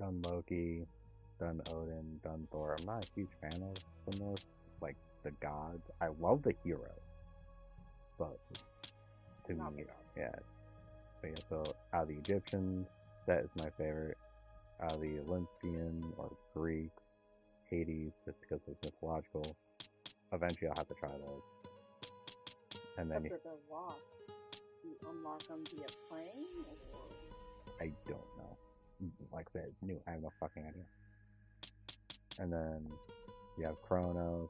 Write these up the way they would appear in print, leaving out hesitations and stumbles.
Done Loki, done Odin, done Thor. I'm not a huge fan of the Norse, like the gods. I love the heroes, but to me, yeah. But yeah, so out of the Egyptians, that is my favorite. Out of the Olympian or Greek, Hades, just because it's mythological. Eventually, I'll have to try those. And then After they're lost, you unlock them via playing, or I don't know. Like I said, new. I have no fucking idea. And then you have Kronos,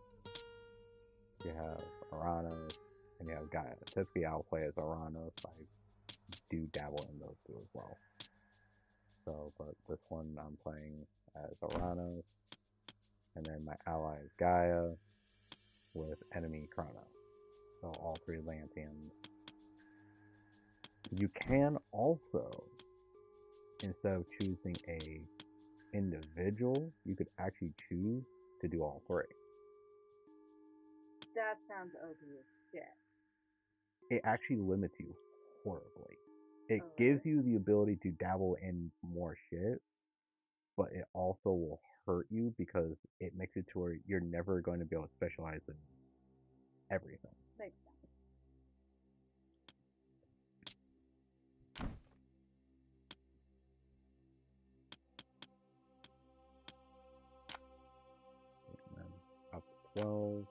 you have Uranus, and you have Gaia. Typically, I'll play as Uranus. I do dabble in those two as well. So, but this one I'm playing as Uranus, and then my ally is Gaia with enemy Kronos. So all three Lantians. You can also, instead of choosing a individual, you could actually choose to do all three. that sounds OP as shit. It actually limits you horribly. It gives you the ability to dabble in more shit, but it also will hurt you because it makes it to where you're never going to be able to specialize in everything. Makes sense. And then up to 12,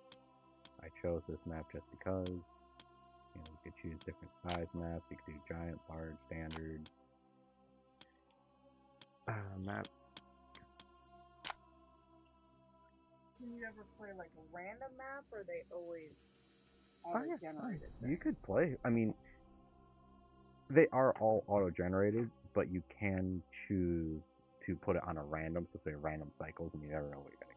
I chose this map just because. You could choose different size maps. You could do giant, large, standard. Map. Can you ever play like a random map, or they always auto-generated? You could play. I mean, they are all auto-generated, but you can choose to put it on a random, so say random cycles, and you never know what you're gonna get.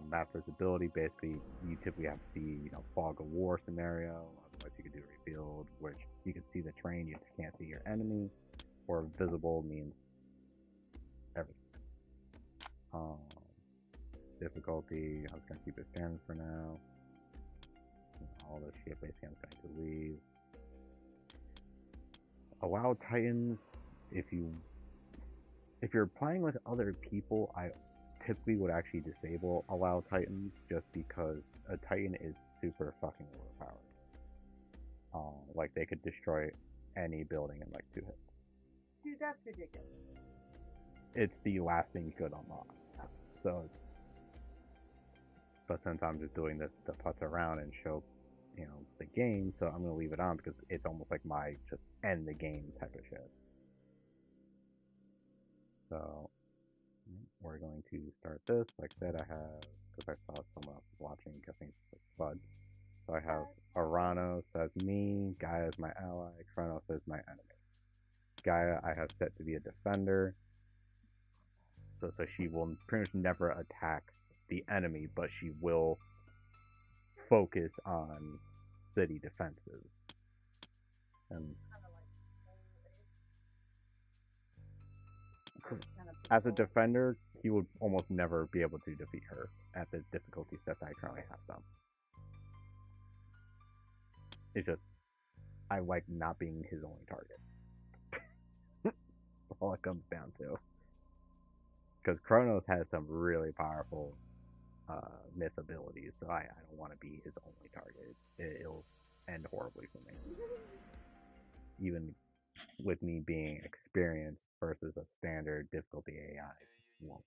Map visibility, basically, you typically have to see, fog of war scenario. Otherwise, you could do revealed, which you can see the terrain, you just can't see your enemy. Or visible means everything. Difficulty, I was gonna keep it standard for now. All this shit basically I'm going to leave. Allow Titans if you're playing with other people. I typically would actually disable allow Titans just because a Titan is super fucking overpowered. Like they could destroy any building in like 2 hits. Dude, that's ridiculous. It's the last thing you could unlock. So, but since I'm just doing this to putz around and show, the game, so I'm gonna leave it on because it's almost like my just end the game type of shit. So we're going to start this. Like I said, I have, because I saw someone else watching, guessing it's Bud. So I have Uranus as me, Gaia as my ally, Kronos as my enemy. Gaia I have set to be a defender, so she will pretty much never attack the enemy, but she will focus on city defenses. And as a defender, he would almost never be able to defeat her at the difficulty set that I currently have them. It's just, I like not being his only target. That's all it comes down to. Because Kronos has some really powerful myth abilities, so I don't want to be his only target. It'll end horribly for me. Even with me being experienced versus a standard difficulty AI won't.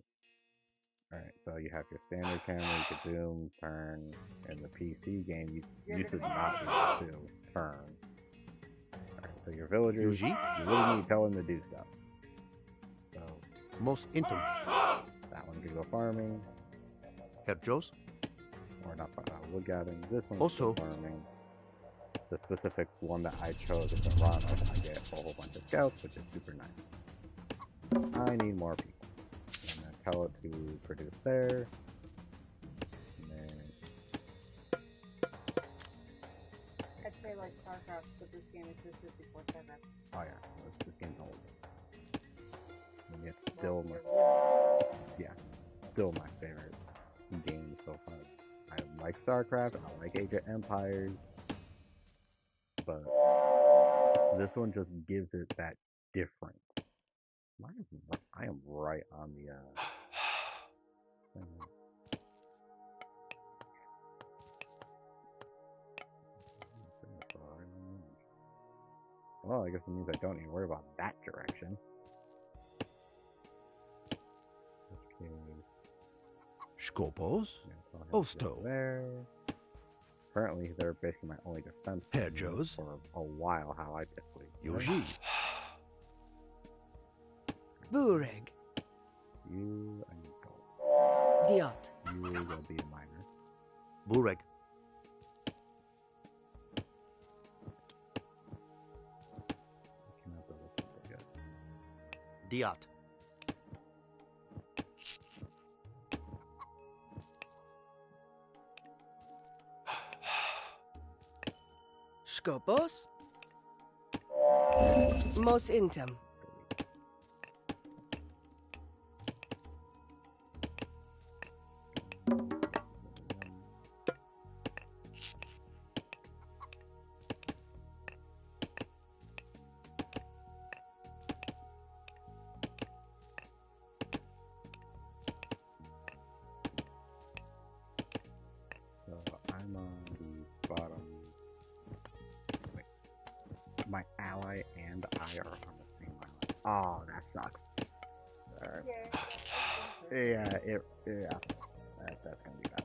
Alright, so you have your standard camera, you can zoom, turn. In the PC game, you used to not be able to turn. Alright, so your villagers, you really need to tell them to do stuff. So, most intimate. That one can go farming. Herr Joes? Or not wood gathering. This one also can go farming. The specific one that I chose is Uranus. I get a whole bunch of scouts, which is super nice. I need more people. I'm going to tell it to produce there. And then... I'd say like StarCraft, but this game existed before StarCraft. Oh yeah, this game's old. And it's still still my favorite game so far. I like StarCraft, I like Age of Empires, but this one just gives it that difference. I am right on the thing. Well, I guess it means I don't need to worry about that direction. Okay. Skopos. Osto. There. Apparently, they're basically my only defense Hedgehogs. for a while. How I typically. Yoji. Bureg. You and go. Diot. You will be a minor. Bureg. I cannot build a temple yet. Diat. Skopos. Mos intem. So I'm on the bottom. Wait. My ally and I are on the same island. Oh, that sucks. Alright. Yeah, that's gonna be bad.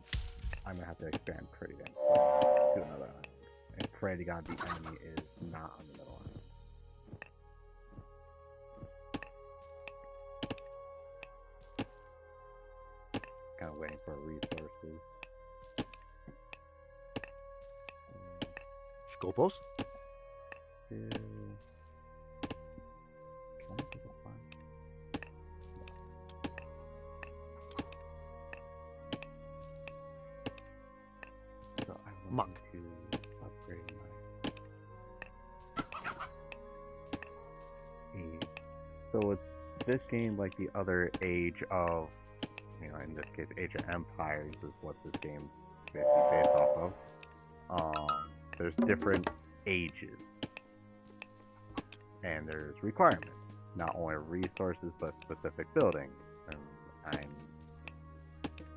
I'm gonna have to expand pretty damn quick to another island. And pray to God the enemy is not on the middle island. Kind of waiting for resources. Skopos. Can I take a farm? So I want Muck. to upgrade my age. So it's this game like the other Age of, in this case, Age of Empires is what this game is basically based off of. There's different ages, and there's requirements, not only resources but specific buildings. And I'm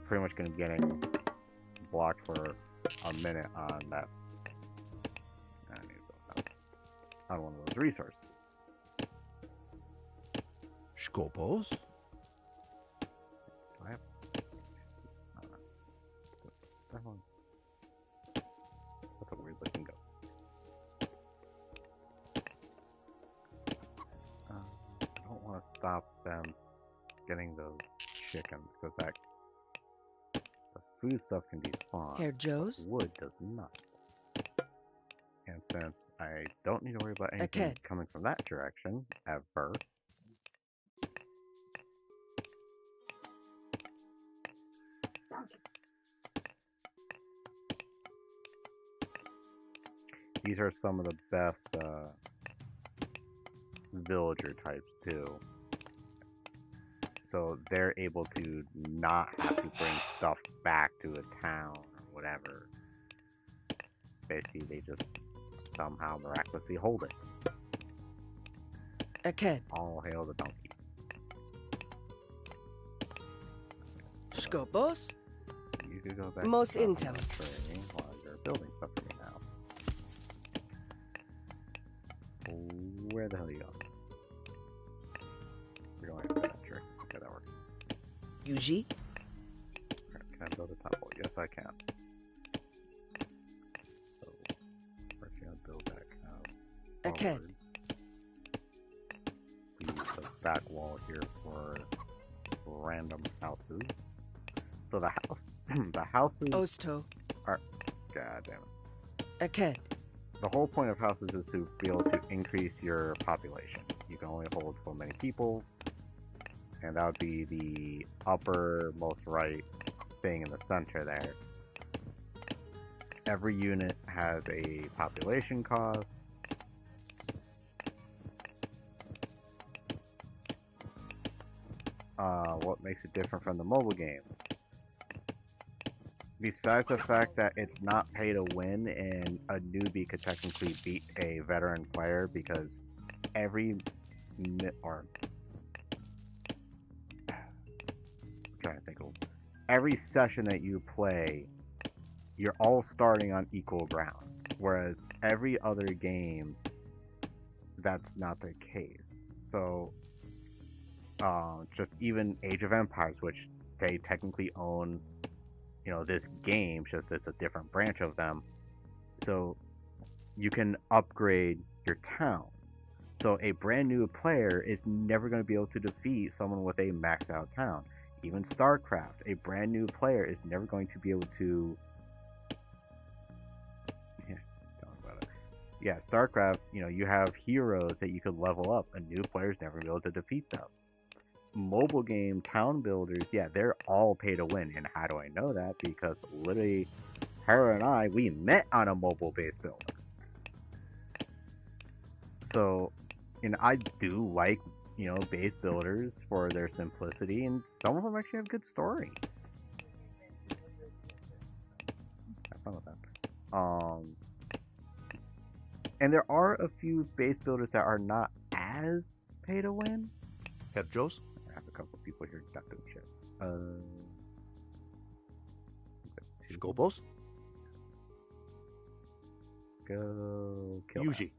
pretty much going to be getting blocked for a minute on that. I need to build on one of those resources. Skopos. Do I have? I don't know. That one. That's a weird looking goat. I don't want to stop them getting those chickens because the food stuff can be spawned. Herr Joe's. Wood does not. And since I don't need to worry about anything Okay. coming from that direction ever. These are some of the best villager types too. So they're able to not have to bring stuff back to a town or whatever. Basically, they just somehow miraculously hold it. Aked. All hail the donkey. Skopos. You could go back Mos to intem. training while you're building stuff for me now. Where the hell are you going? You're going into that tree. Okay, that works. Yuji. Can I build a temple? Yes, I can. So, we're gonna build that kind of Okay. forward. Use the back wall here for random houses. So the house, the houses Osto. are. God damn it. Aked. The whole point of houses is to be able to increase your population. You can only hold so many people, and that would be the uppermost right thing in the center there. Every unit has a population cost. What makes it different from the mobile game? Besides the fact that it's not pay to win and a newbie could technically beat a veteran player because every trying to think of every session that you play, you're all starting on equal ground. Whereas every other game, that's not the case. So, just even Age of Empires, which they technically own, this game, just it's a different branch of them. So you can upgrade your town. So a brand new player is never going to be able to defeat someone with a maxed out town. Even StarCraft, a brand new player is never going to be able to. Yeah, talk about it. Yeah, StarCraft, you have heroes that you could level up. A new player's never going to be able to defeat them. Mobile game town builders, yeah, they're all pay to win. And how do I know that? Because literally, her and I, we met on a mobile base builder. So, I do like, base builders for their simplicity, and some of them actually have good story. Have fun with that. And there are a few base builders that are not as pay to win. Herr Joes? I have a couple of people here not doing shit. Skopos? Go kill Yuji. that.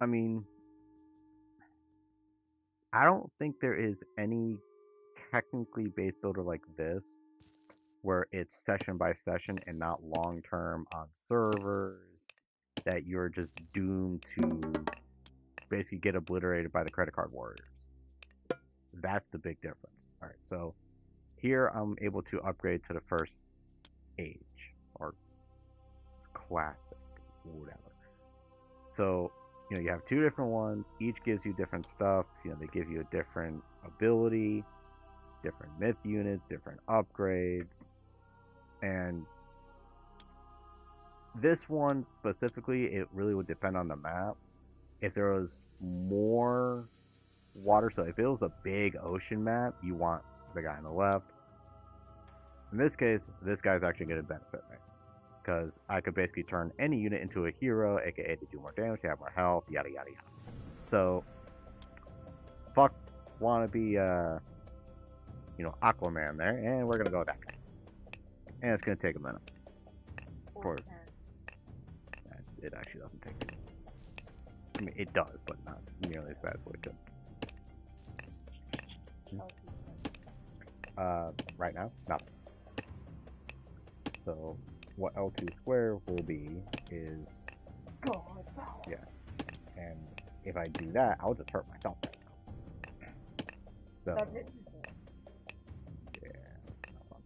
I mean, I don't think there is any technically base builder like this where it's session by session and not long term on servers that you're just doomed to basically get obliterated by the credit card warriors. That's the big difference. Alright, so here I'm able to upgrade to the first age or classic, whatever. So, you have two different ones. Each gives you different stuff. They give you a different ability, different myth units, different upgrades. And this one specifically, it really would depend on the map. If there was more water, so if it was a big ocean map, you want the guy on the left. In this case, this guy's actually going to benefit me. Because I could basically turn any unit into a hero, aka to do more damage, to have more health, yada yada yada. So, fuck wanna be, Aquaman there, and we're gonna go with that guy. And it's gonna take a minute. It actually doesn't take it. I mean, it does, but not nearly as bad as what it could. Right now, nothing. So, what L2 square will be is, yeah, and if I do that, I'll just hurt myself right now. So, yeah, not fun.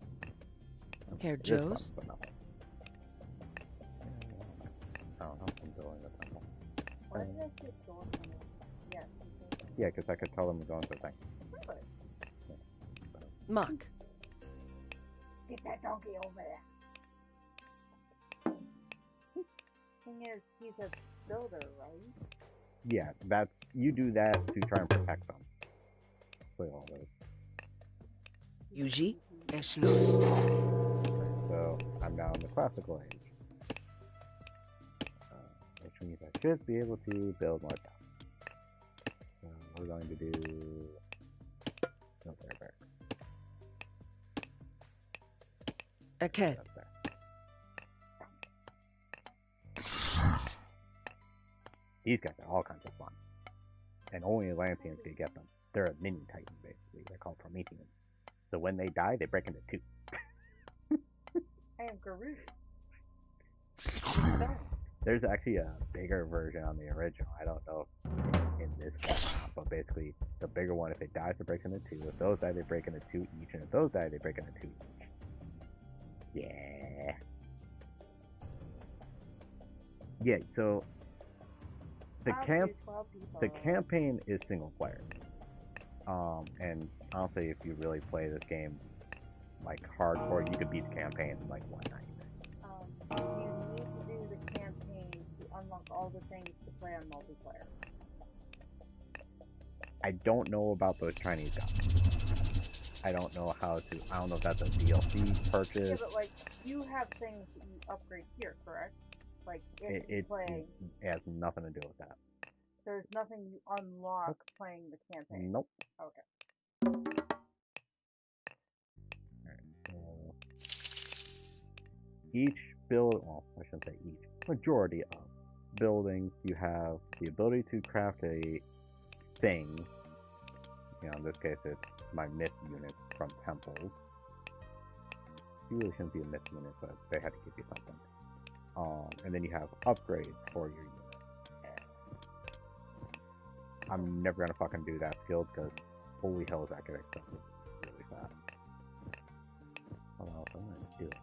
Herr It is fun, Joes? but not fun. I don't know, I'm building the temple. Yeah, because I could tell them to go into the thing. Yeah, so. Muck. Get that donkey over there. Thing is, he's a builder, right? Yeah, you do that to try and protect them. Play all those. Yuji? Eschloss. So I'm now in the classical age, which means I should be able to build more stuff. So we're going to do military barracks. Aken. That's there. These guys are all kinds of fun, and only Atlanteans can get them. They're a mini titan, basically. They're called Prometheans. So when they die, they break into two. I am Garou. There's actually a bigger version on the original. I don't know in this set, but basically, the bigger one, if it dies, it breaks into two. If those die, they break into two each, and if those die, they break into two each. Yeah. Yeah. So the campaign is single player. And honestly, if you really play this game like hardcore, you could beat the campaign in like one night. You need to do the campaign to unlock all the things to play on multiplayer. I don't know about those Chinese guys. I don't know if that's a DLC purchase. Yeah, but like, you have things that you upgrade here, correct? Like, if you play... It has nothing to do with that. There's nothing you unlock playing the campaign. Nope. Okay. Each build, well, I shouldn't say each, majority of buildings, you have the ability to craft a thing. You know, in this case, it's my myth units from temples. You really shouldn't be a myth unit, but they had to give you something. And then you have upgrades for your unit. I'm never gonna fucking do that skill because holy hell is that gonna extend really fast. Oh well, I'm gonna do it.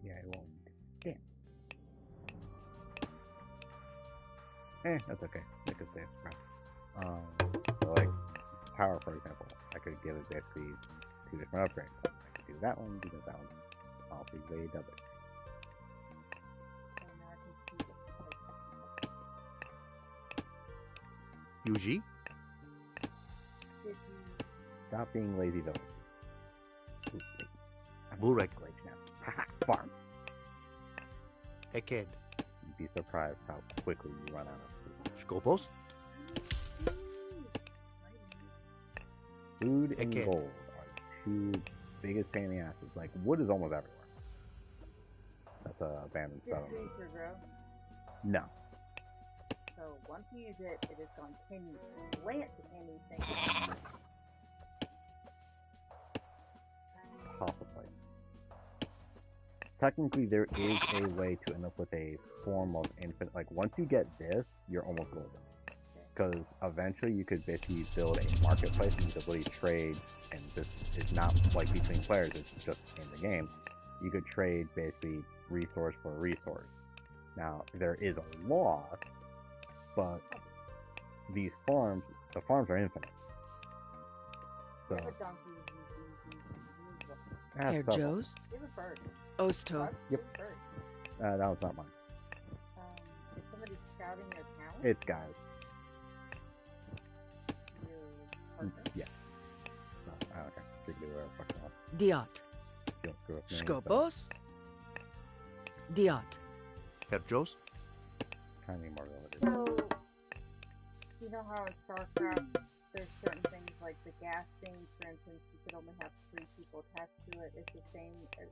Yeah, it won't. Damn. That's okay. Make it safe. So like power, for example, I could give it basically 2 different upgrades. I could do that one, do that one. I'll see way double. Yuji. Stop being lazy though. Burek. Great now. Haha, farm. Eked. You'd be surprised how quickly you run out of Skopos. food and Okay. gold are the 2 biggest pain in the asses. Like wood is almost everywhere. That's a abandoned settlement. Future growth. No. So once you use it, it is going to plant anything. Possibly. Technically, there is a way to end up with a form of infinite. Like once you get this, you're almost golden. Because eventually you could basically build a marketplace and the ability to trade, and this is not like between players, it's just in the game. You could trade basically resource for resource. Now, there is a loss, but these farms, the farms are infinite. So, Herr Joe's. Give a bird. Osto. Yep. Bird. that was not mine. Is somebody scouting your talent? It's guys. Your partner? Yeah. No, I don't care. Strictly where I fucking was. Diot. Don't screw up names, so- Skopos. Diot. Herr Joe's. Kind of need more villages. So, you know how in StarCraft there's certain things like the gas thing, for instance, you could only have 3 people attached to it. It's the same as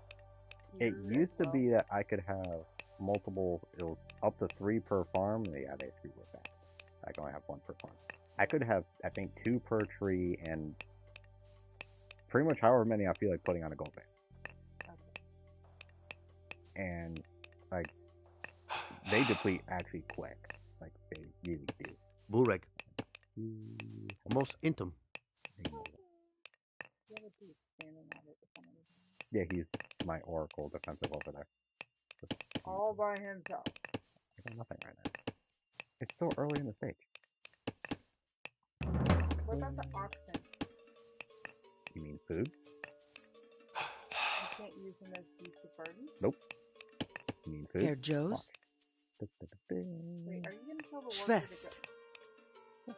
It here used as to well? be that I could have multiple, it was up to 3 per farm. Yeah, they screwed with that. I can only have 1 per farm. I could have, I think, 2 per tree and pretty much however many I feel like putting on a gold band. Okay. And, like, they deplete actually quick. Like, they really do. Burek. Most intim. The other dude standing at it for some reason. Yeah, he's my oracle defensive over there. All by himself. I got nothing right now. It's so early in the stage. What about the oxen? You mean food? You can't use them as beasts of burden? Nope. You mean food? Herr Joe's. Wait, are you gonna tell the worker to Schwest. go?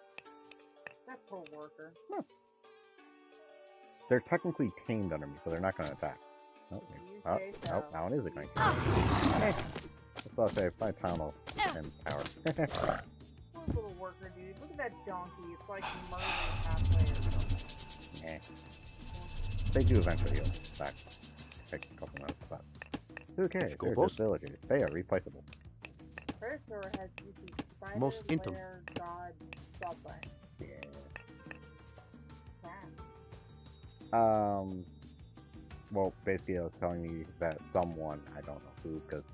That poor worker. They're technically tamed under me, so they're not going to attack. Oh, You oh, say oh, so. that one is going to. That's what I say, my tunnel and power. Poor little worker, dude. Look at that donkey. It's like murdering halfway or something. Eh. They do eventually heal back. Take a couple minutes, but it's okay. They're Scopos? just villagers. They are replaceable. Predator has usually spider, Most intim. lair, god, bloodline. Yeah. Wow. Well, basically, it was telling me that someone, I don't know who, because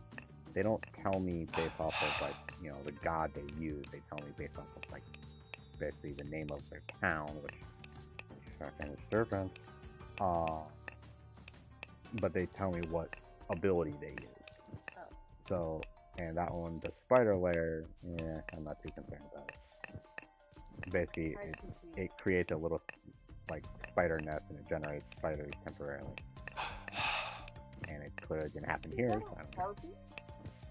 they don't tell me based off of, like, you know, the god they use. They tell me based off of, like, basically the name of their town, which fucking is serpent. But they tell me what ability they use. Oh. So, and that one, the spider layer, yeah, I'm not too concerned about it. Basically, it creates a little, like, spider nest and it generates spiders temporarily. And it clearly didn't happen here. So I don't care. Harpy?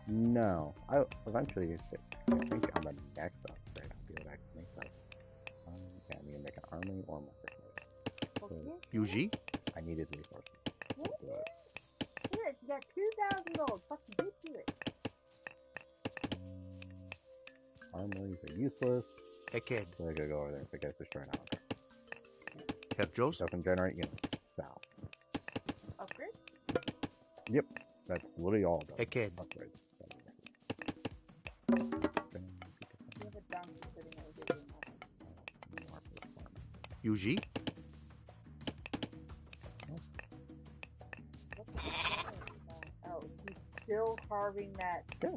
No, I eventually, I think on the next upgrade, I'll be able to actually make that. Yeah, I need to make an army or marketplace. Well, can't Yuji, I needed resources to do it. do it. You got 2,000 gold. Fucking get to it. Armories are useless, Eked, so I gotta go over there and get destroyed now. Herr Jost, Doesn't generate units. South. Upgrade? Yep, that's literally all of them. Eked, Upgrades. You have a donkey sitting over here doing nothing. Yuji, What the fuck is that? Oh, he's still carving that. Yeah.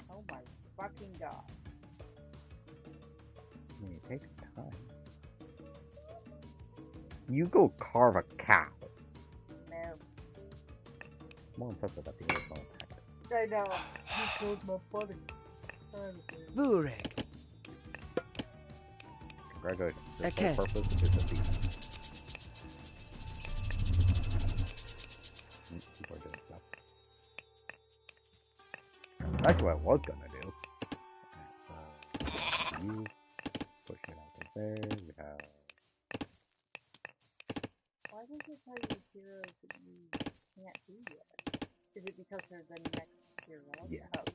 Oh my fucking god. I mean, it takes time. You go carve a cow. No. More impressive that the others don't attack it. I know. He killed my buddy. Burek. Congratulations. This Okay. whole purpose is defeat. People are doing stuff. That's what I was gonna do. So, you push it out there. We have. Why does it tell you heroes that you can't do yet? Is it because they're the next hero? Yeah. Oh, okay.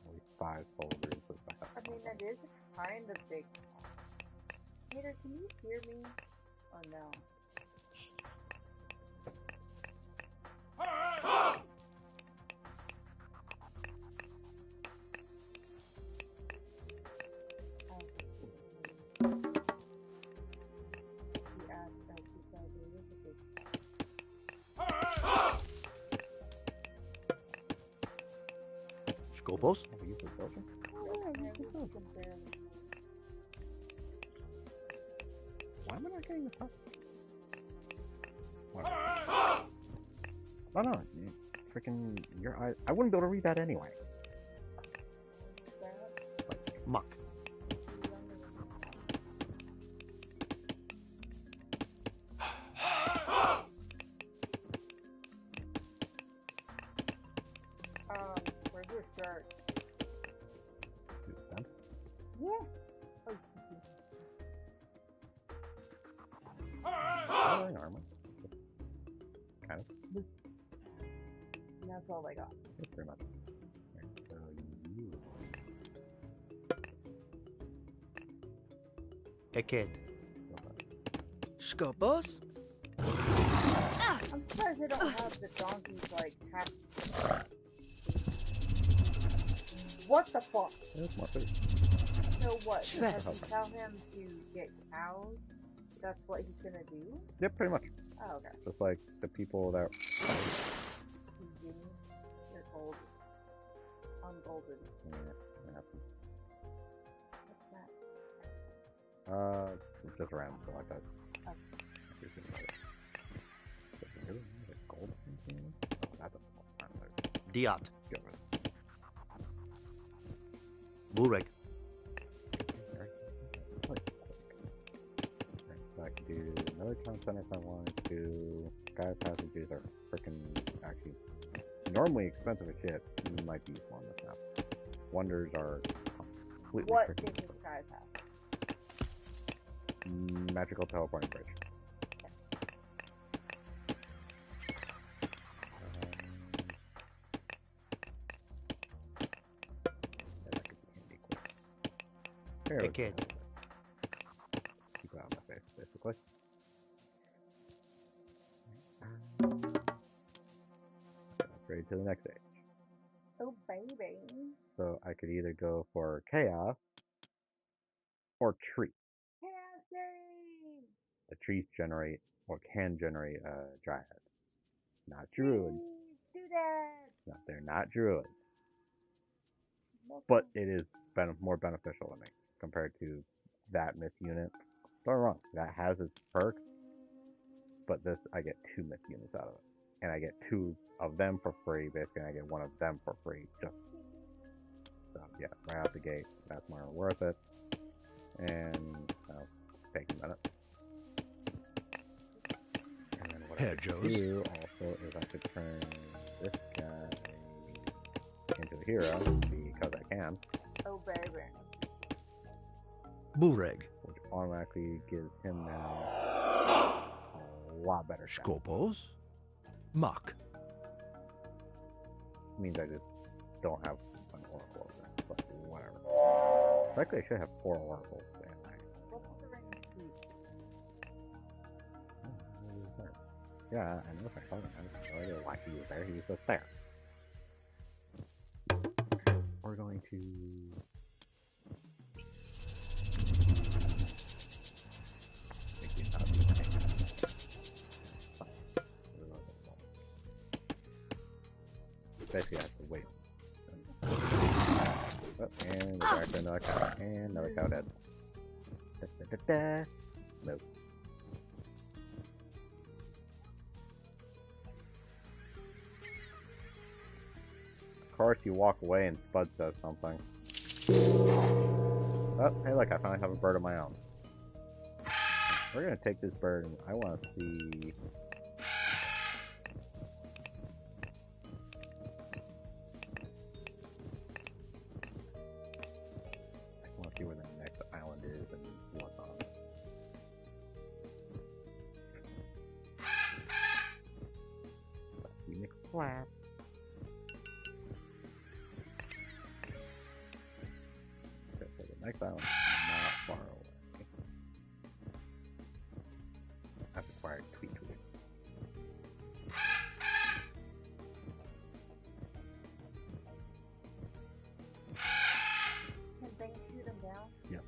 Only 5 soldiers with the I mean, that is kind of big. Peter, can you hear me? Or no? Skopos, Oh, we use the soldier? Why am I not getting the top? Oh no, you freaking your eyes. I wouldn't be able to read that anyway. Muck, Where's your shirt? Do them. Yeah. I'm wearing armor. Kind of. And that's all I got. It's pretty much. Alright, so you. Eked, Skopos. I'm surprised they don't have the donkeys like half. What the fuck? There's more food. So what? Because Chest. you tell him to get cows, that's what he's gonna do? Yep, pretty much. Oh, okay. Just like the people that. You're gold. Ungolden. Yeah, that happens. What's that? It's just random stuff like that. Oh. Everything about it. Does it really have a gold thing? Oh, that's a fun. Diat, Get rid of it. Burek, Alright, so I can do another town center if I wanted to. Sky passages are freaking actually normally expensive as shit. Might be useful on this map. Wonders are completely What freaking is this guy's house? magical teleporting bridge. Yeah, that could be handy quick. Here, let's Eked, keep it out of my face, basically. Upgrade to the next stage. Oh, baby. So I could either go for chaos or tree. Cassie! The trees generate or can generate dryad. Not druids. Do that! No, they're not druids. No, But it is more beneficial to me compared to that myth unit. Don't get me wrong, that has its perks, but this I get 2 myth units out of it, and I get 2 of them for free. Basically, I get 1 of them for free. Just so yeah, right out the gate, that's more worth it. And take a minute. And then what I Herr could Jost, do also is I could turn this guy into a hero because I can. Oh, baby. Bureg. Which automatically gives him now a lot better stats. Skopos. Mach. Means I just don't have an oracle of that, but whatever. Frankly, I should have 4 oracles. What's the ring of speed? Yeah, I know what I have no idea why he was there. He was just there. We're going to... make it not be basically, I have to wait. Oh, and there's actually another cow. And another cow dead. Da, da, da, da. Nope. Of course, you walk away and Spud says something. Oh, hey look, I finally have a bird of my own. We're gonna take this bird and I wanna see... see where the next island is and what's on it. Phoenix Flat. Okay, so the next island is not far away. I've acquired Tweet Tweet. Can things shoot them down? Yep.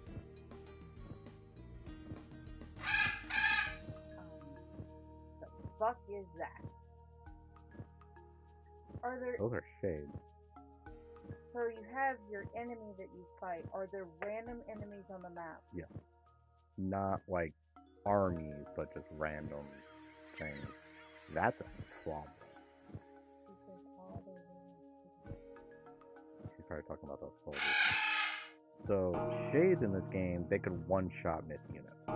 The fuck is that? Are there... Those are shades. So you have your enemy that you fight. Are there random enemies on the map? Yeah. Not like armies, but just random things. That's a problem. Because all those She's probably talking about those soldiers. So, shades in this game, they could one-shot myth units.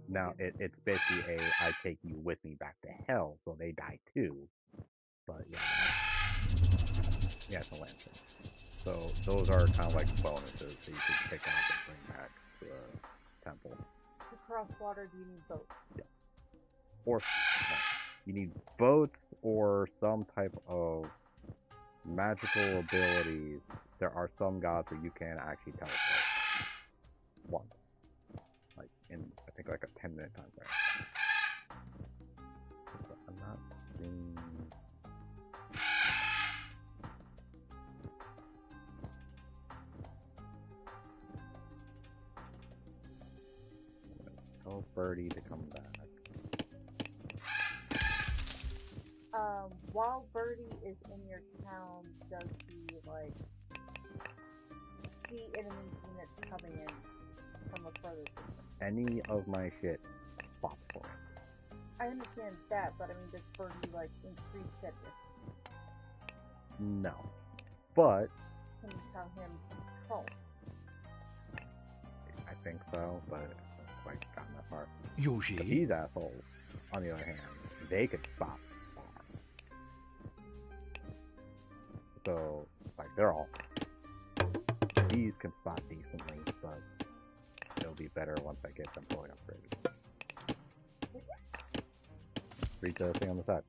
Now, it's basically I take you with me back to hell, so they die too. But yeah, it's a lantern. So those are kind of like bonuses that you can pick up and bring back to the temple. To cross water, do you need boats? Yeah. Or no, you need boats or some type of magical abilities. There are some gods where you can actually teleport. One. Like in, I think like a 10-minute time frame. But I'm not seeing... Tell Birdie to come back. While Birdie is in your town, does he, like, see enemy units coming in from a further distance? Any of my shit spots for it. I understand that, but I mean, does Birdie, like, increase that distance? No. But Can you tell him to control? I think so, but I haven't quite gotten that far. But Yuji. these assholes, on the other hand, they could spot far. So, like, they're all... These can spot decently, but it'll be better once I get them fully upgraded. Read the thing on the side.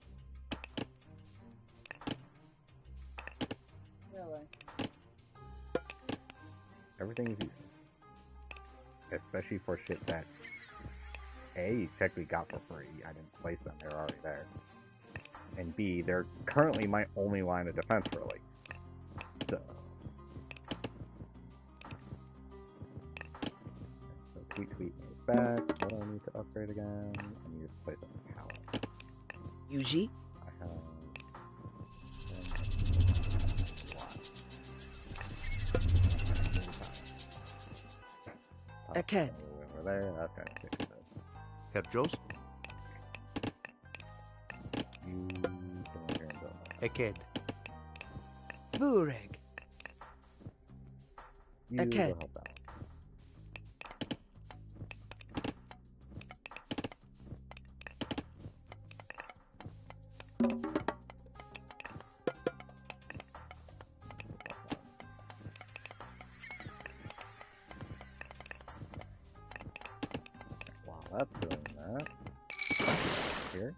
Really? Everything is useful. Especially for shit that A, you technically got for free. I didn't place them, they were already there. And B, they're currently my only line of defense, really. So Tweet Tweet is back. What do I need to upgrade again? I need to place a pallet. Yuji, I have... Aked. Over there, that's gonna fix it. Herr Joes. You come over here and build that. Eked. Bureg, You Okay. will help out. that's doing that. Here.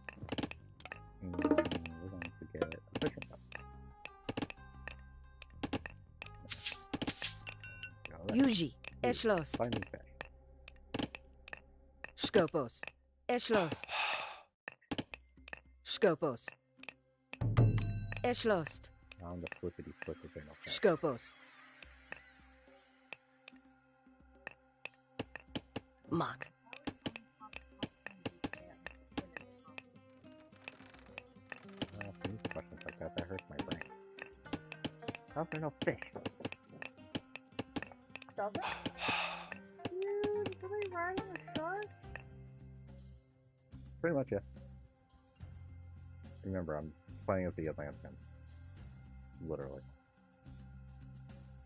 And we're going to get a fishing boat. Yuji, Eschlost. Find me fish. Skopos, Eschlost. Skopos. Eschlost. On the flippity flip if they no fish. Skopos. Mock. These questions like that hurts my brain. How's there no fish? Does it? Dude, is somebody riding a shark? Pretty much, yeah. Remember, I'm playing as the Atlantean. Literally.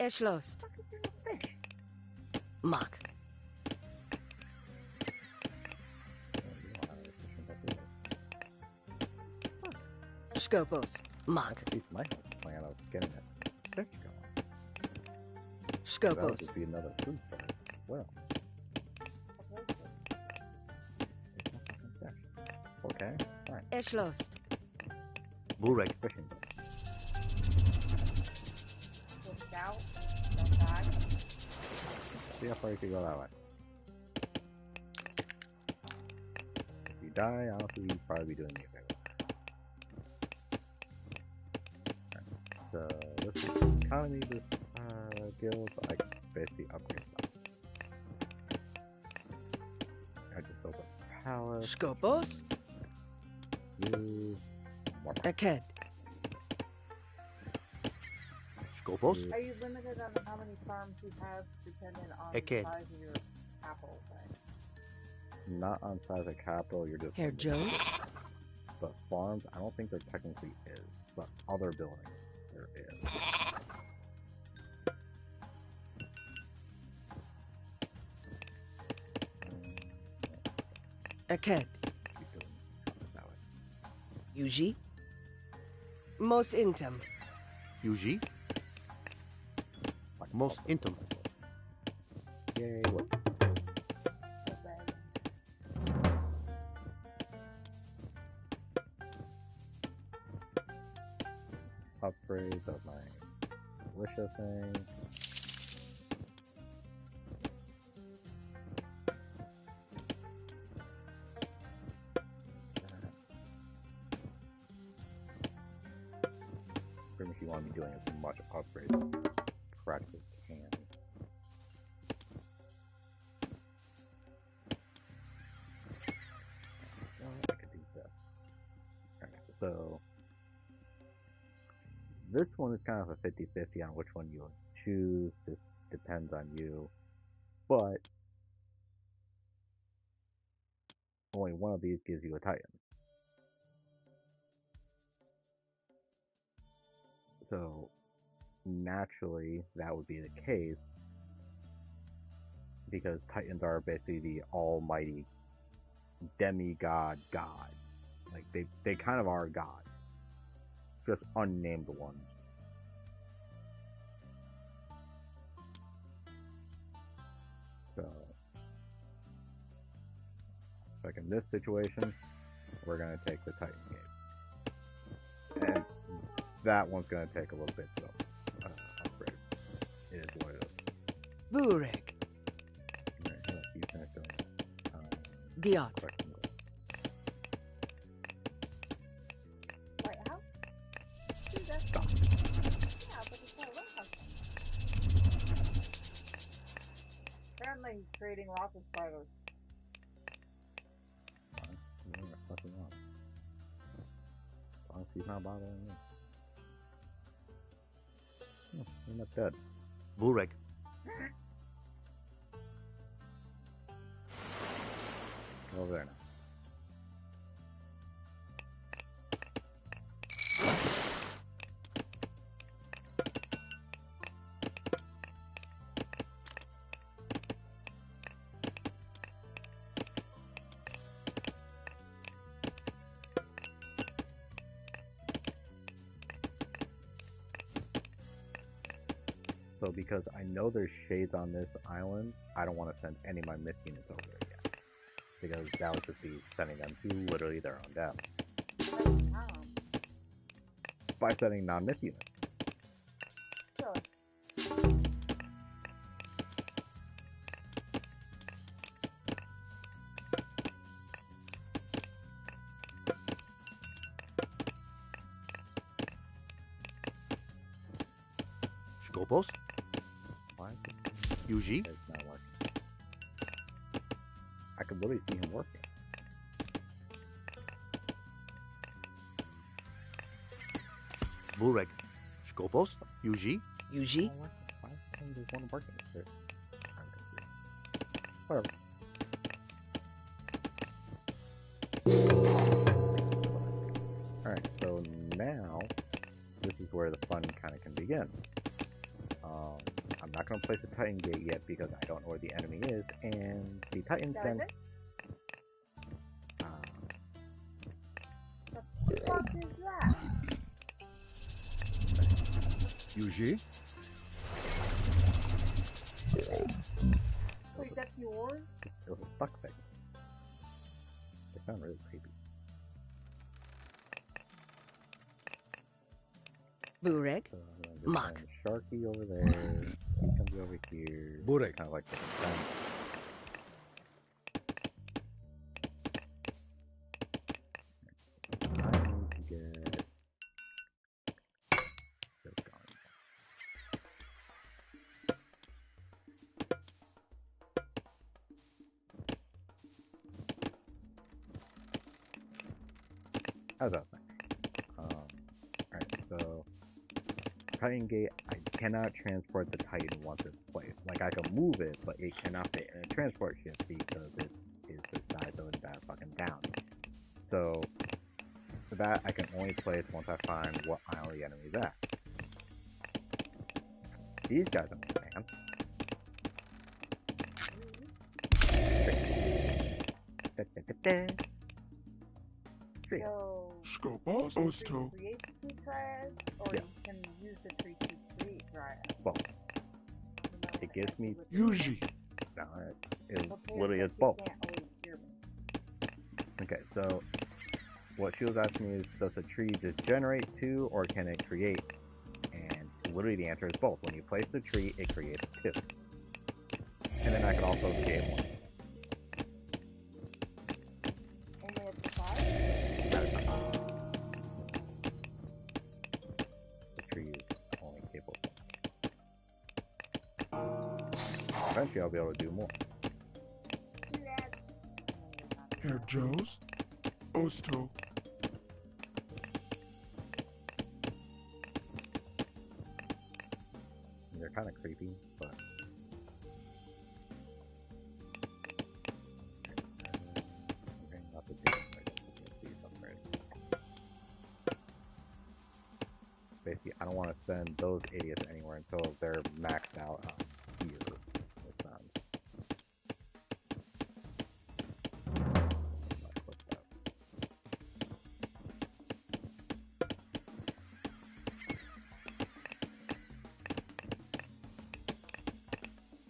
Eschlost. Fuck, is there no fish? Mock. Skopos. Mock. At least my plan of getting that fish going. That Skopos. would be another food source as well. Okay, alright. Eschlost. Burek. Fishing boat. Pushed out? Don't die? See how far you can go that way. If you die, honestly, you'd probably be doing me a favor. So, this is economy, this guild, I can basically upgrade stuff. I just built a palace, Skopos. you, more Aked. Skopos. Are you limited on how many farms you have depending on Okay. the size of your capital thing? not on size of capital, you're just Herr Jones. but farms, I don't think there technically is, but other buildings, there is. Aked. Keep doing that way. Yuji. Mos Intim. Yuji. Like Most all intim. Yay, what? Okay. Upgrades of my militia thing. Pretty much you want to be doing as much upgrades as you practically can. Well, I could do this. Alright, so this one is kind of a 50-50 on which one you choose. This depends on you. But only one of these gives you a Titan. So naturally that would be the case because Titans are basically the almighty demigod god. Like they kind of are gods. Just unnamed ones. So like in this situation, we're gonna take the Titan Gate. And that one's gonna take a little bit to upgrade. It is what it is. Burek. Alright, hold on, you finish doing Diot. question goals. Wait, how? Dude, that's yeah, but it's not apparently he's creating lots of spiders. Fine, you're doing it fucking wrong. As long as he's not bothering me. Oh, you're not dead. Burek. Go over there now. So because I know there's shades on this island, I don't want to send any of my myth units over there yet. because that would just be sending them to literally their own death. By sending non-myth units. Really? Skopos? Why is Yuji? it's not working? I could literally see him working. Burek. Skopos? Yuji? Yuji? Why is this one working? I'm confused. Whatever. Alright, so now this is where the fun kind of can begin. I'm not going to place the Titan Gate yet because I don't know where the enemy is, and the Titan That is sends. it? What the fuck is that? Yuji? Wait, that's yours? It was a stuck thing. They sound really creepy. Burek? So I'm going to Mock. send Sharky over there. He comes over here. Burek. Kind of like the defense. I need to get this going. How's that thing? Alright, so Titan Gate, I cannot transport the Titan once it's placed. Like, I can move it, but it cannot fit in a transport ship because it is the size of that fucking down. So, for that, I can only place once I find what aisle the enemy's at. These guys understand. Tree. So, Skopos? you Osto. create two triads, or Yeah. you can use the tree to create triads. Both. You know, It gives me- with- Yuji. No, it Okay, literally but is you both. can't always hear me. Okay, so what she was asking me is, does the tree just generate two, or can it create? And literally the answer is both. When you place the tree, it creates two. And then I can also create one. Only at the side? The tree is only capable of one. Eventually I'll be able to do more. Do that. Herr Joes? Osto. They're kind of creepy, but... Okay, not the difference, I guess. Let's see something right. Basically, I don't want to send those idiots anywhere until they're maxed out here with them. What's that?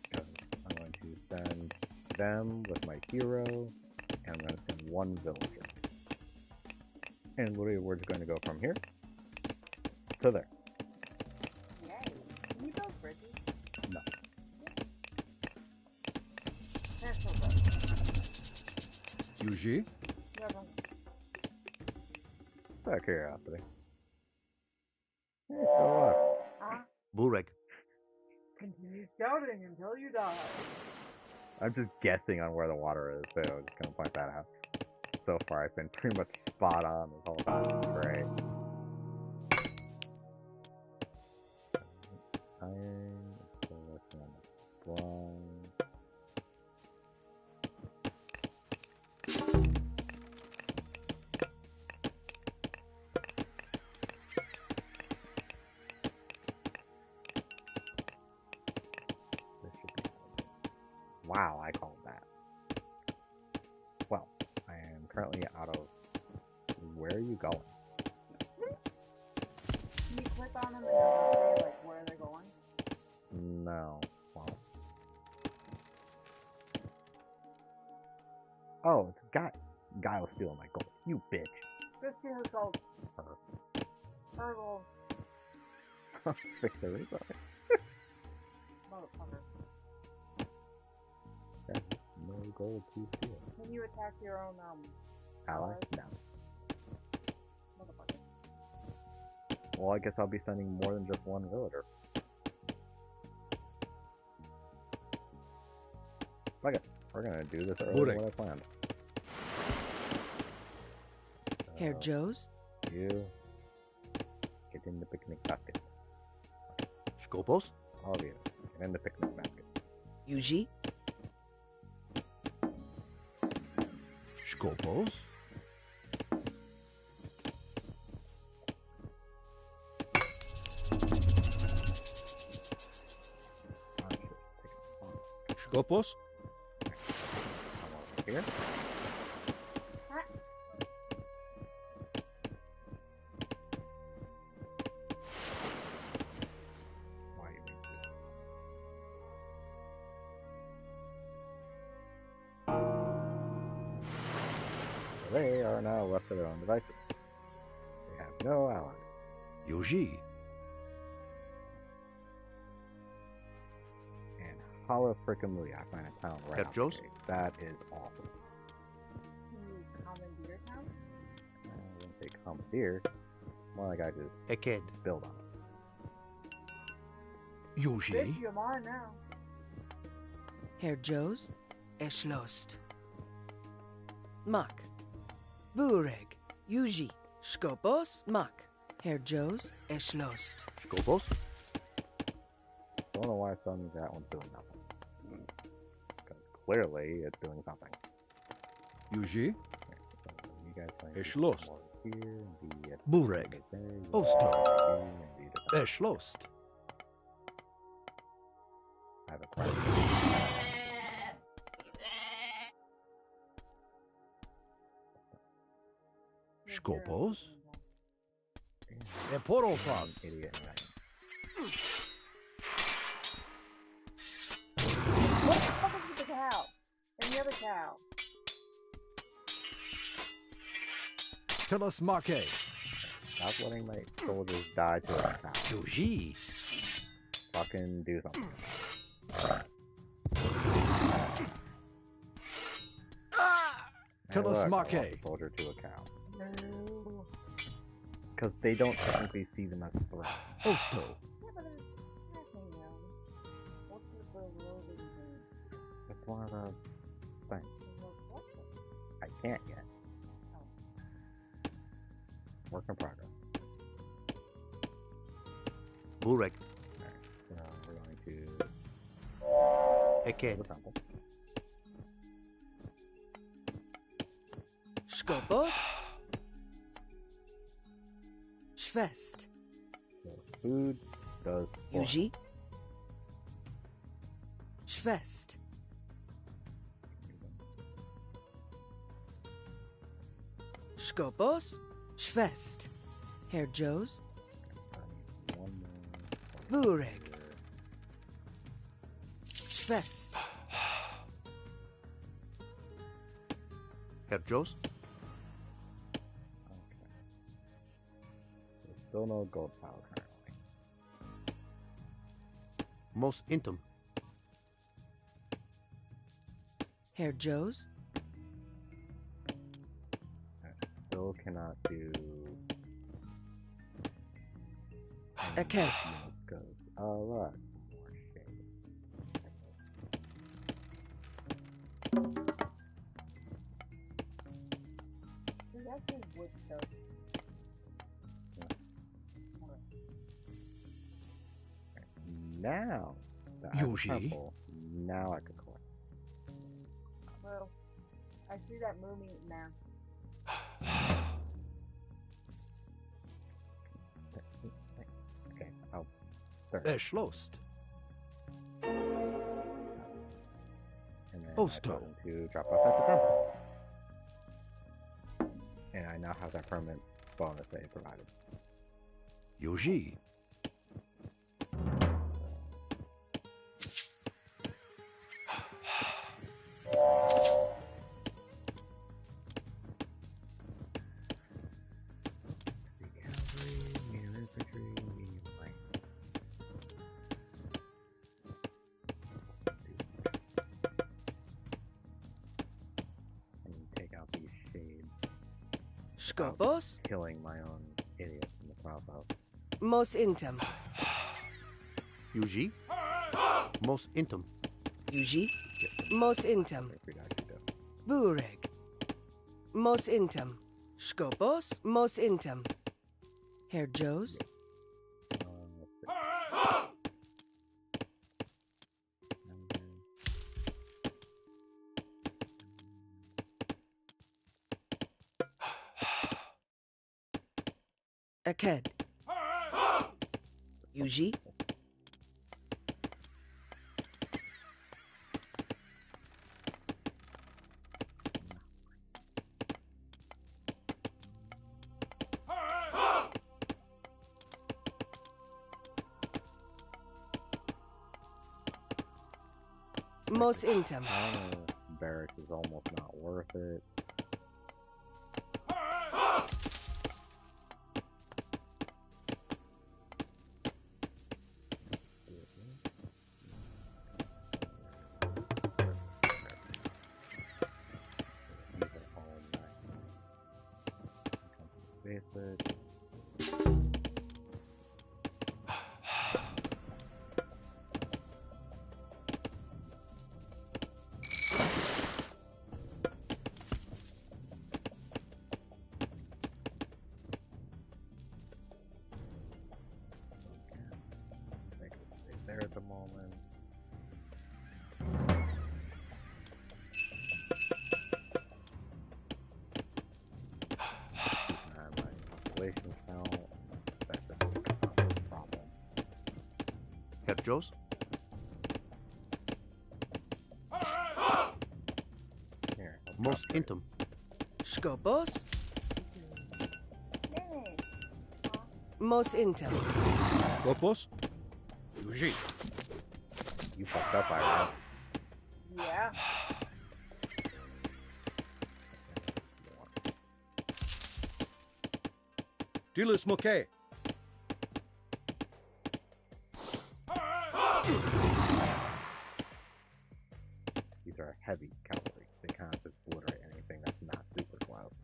Because I'm going to send them with my hero, and I'm going to send one villager. And literally, we're just going to go from here to there. Yay. Can you build bridges? No. That's so good. Yuji? Yeah, but Out of curiosity. Hey, still alive. Burek. continue scouting until you die. I'm just guessing on where the water is, so I'm just gonna point that out. So far, I've been pretty much spot on this whole time. Great. Iron, still working on the bronze. This should be wow, I called that. Well, I am currently out of... Where are you going? Can you click on them and say, like, where they're going? No. Well. Oh, stealing my gold. You bitch. Go see her gold. Her. Her gold. Fix the reason. Motherfucker. No gold to steal. Can you attack your own, Ally? No. motherfucker? Well, I guess I'll be sending more than just one villager. Okay, we're gonna do this earlier than what I planned. Herr Joe's? You get in the picnic basket. Skopos? All of you, get in the picnic basket. Yuji? Skopos? Skopos? Here. Why you make this? So they are now left to their own devices. They have no allies. Yuji? And hollow frickin' I find a town right Herr out Joes? the gate. That is awesome. Can you commandeer town? I wouldn't say commandeer. More like I just Eked. build on it. Yuji? Bitch, you're mine now. Herr Joe's? Erschlossen. Mak. Bureg. Yuji. Skopos? Mak. Herr Joe's? Erschlossen. Skopos? Don't know why suddenly that one's doing nothing. Because clearly it's doing something. Yuji? So you guys find Erschlossen. more here and be at Bureg. there, you Osto. here and be at there. Erschlossen. I have a question. Skopos? An Eporofas. idiot and What the fuck is with the cow? And the other cow? Telas Make. Stop letting my soldiers die to a cow. Yuji? Fucking do something. Tell us, Look, I Make. lost a soldier to a cow. No. Because they don't technically see them as a threat. Osto. Yeah, but it's happening now. What's with the loading thing? That's one of the things. What? I can't yet. Work in progress. Bureg. Alright, so we're going to Eked. the temple. Skopos? Schwest. So food does four. Yuji? Schwest. Skopos? Schwest. Herr Joe's? I need one more. Bureg. Schwest. Herr Joes? Okay. There's still no gold power currently. Mos Intum. Herr Joe's? Still cannot do Okay. because a lot more shade. There's actually wood stove. Now that I have a Yuji? temple, now I can collect. Well, I see that movie now. Okay, I'll start. Erschlossen. And then Osto. I told him to drop off at the temple. And I now have that permanent bonus that he provided. Yuji? Skopos. killing my own idiots in the south house. Mos intim. Yuji. Mos intim. Yuji. Mos intim. If we actually do. Bureg. Mos intim. Skopos. Mos intim. Herr Joes. Let's see. Aked. Yuji. Mos intim. I don't know. Barracks is almost not worth it. Basic. There at the moment. My population count. That's a problem. Herr Joes. Here. Mos intim. Skopos. Hey. Mos intim. Skopos. Yuji. You fucked up, Iran. Yeah. Dilis Moke. These are heavy cavalry. They kind of just obliterate anything that's not super close.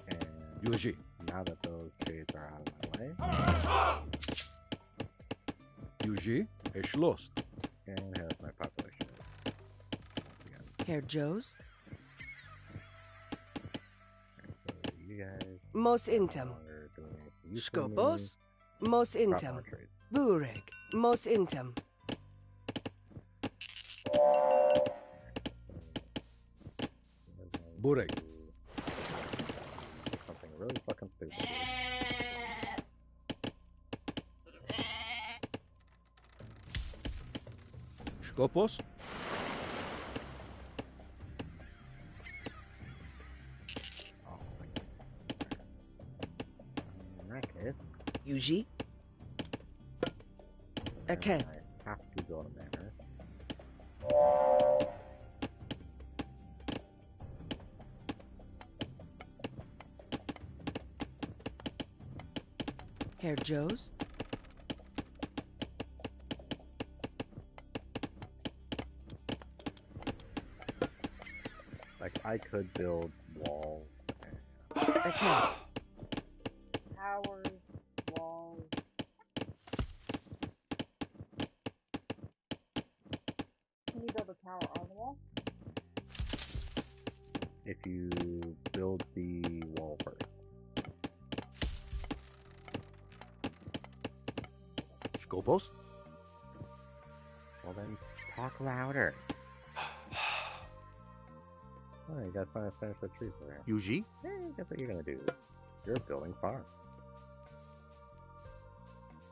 And Yuji. now that those trades are out of my way, Yuji. Esh lost. and here's my population. Again. Herr Joes. So you guys Mos no intim. longer doing anything useful to me. Skopos. Mos Drop intim. more trades. Bureg. Mos intim. Bureg. Something really fucking stupid. Skopos. Oh my god. In that case, Yuji. then Aked. I have to go to manor. Herr Joes. Like, I could build walls. Aked. Towers, walls. Can you build a tower on the wall? If you build the wall first. Skopos. Well then, talk louder. Oh, you guys finally finished the trees over here. Yuji. Hey, guess what you're gonna do? You're building farms.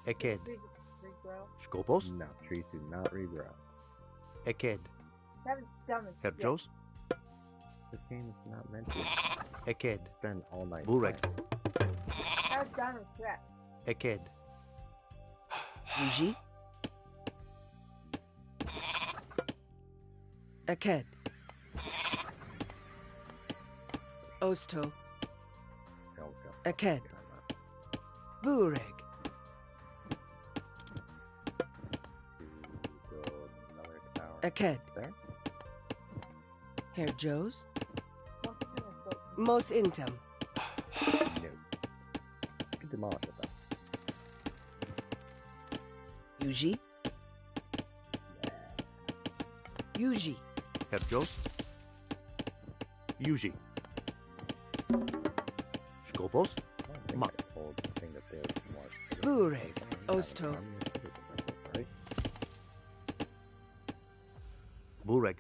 Eked. Regrow. Skopos. No, trees do not regrow. Eked. That was dumb as Herr shit. Joes. This game is not meant to Eked. spend all night. Bureg. playing. That was dumb as shit. Eked. Yuji. Aked. Osto. Go, go. Aked. Come on. Bureg. To build another tower Aked. there. Herr Joes. Most of them are built Mos intim. No. You can demolish it though. Yuji. Yuji. Herr Jost. Yuji. Skopos. I don't think Ma. I told the thing that there's more. Bureg. Osto. Right? Bureg.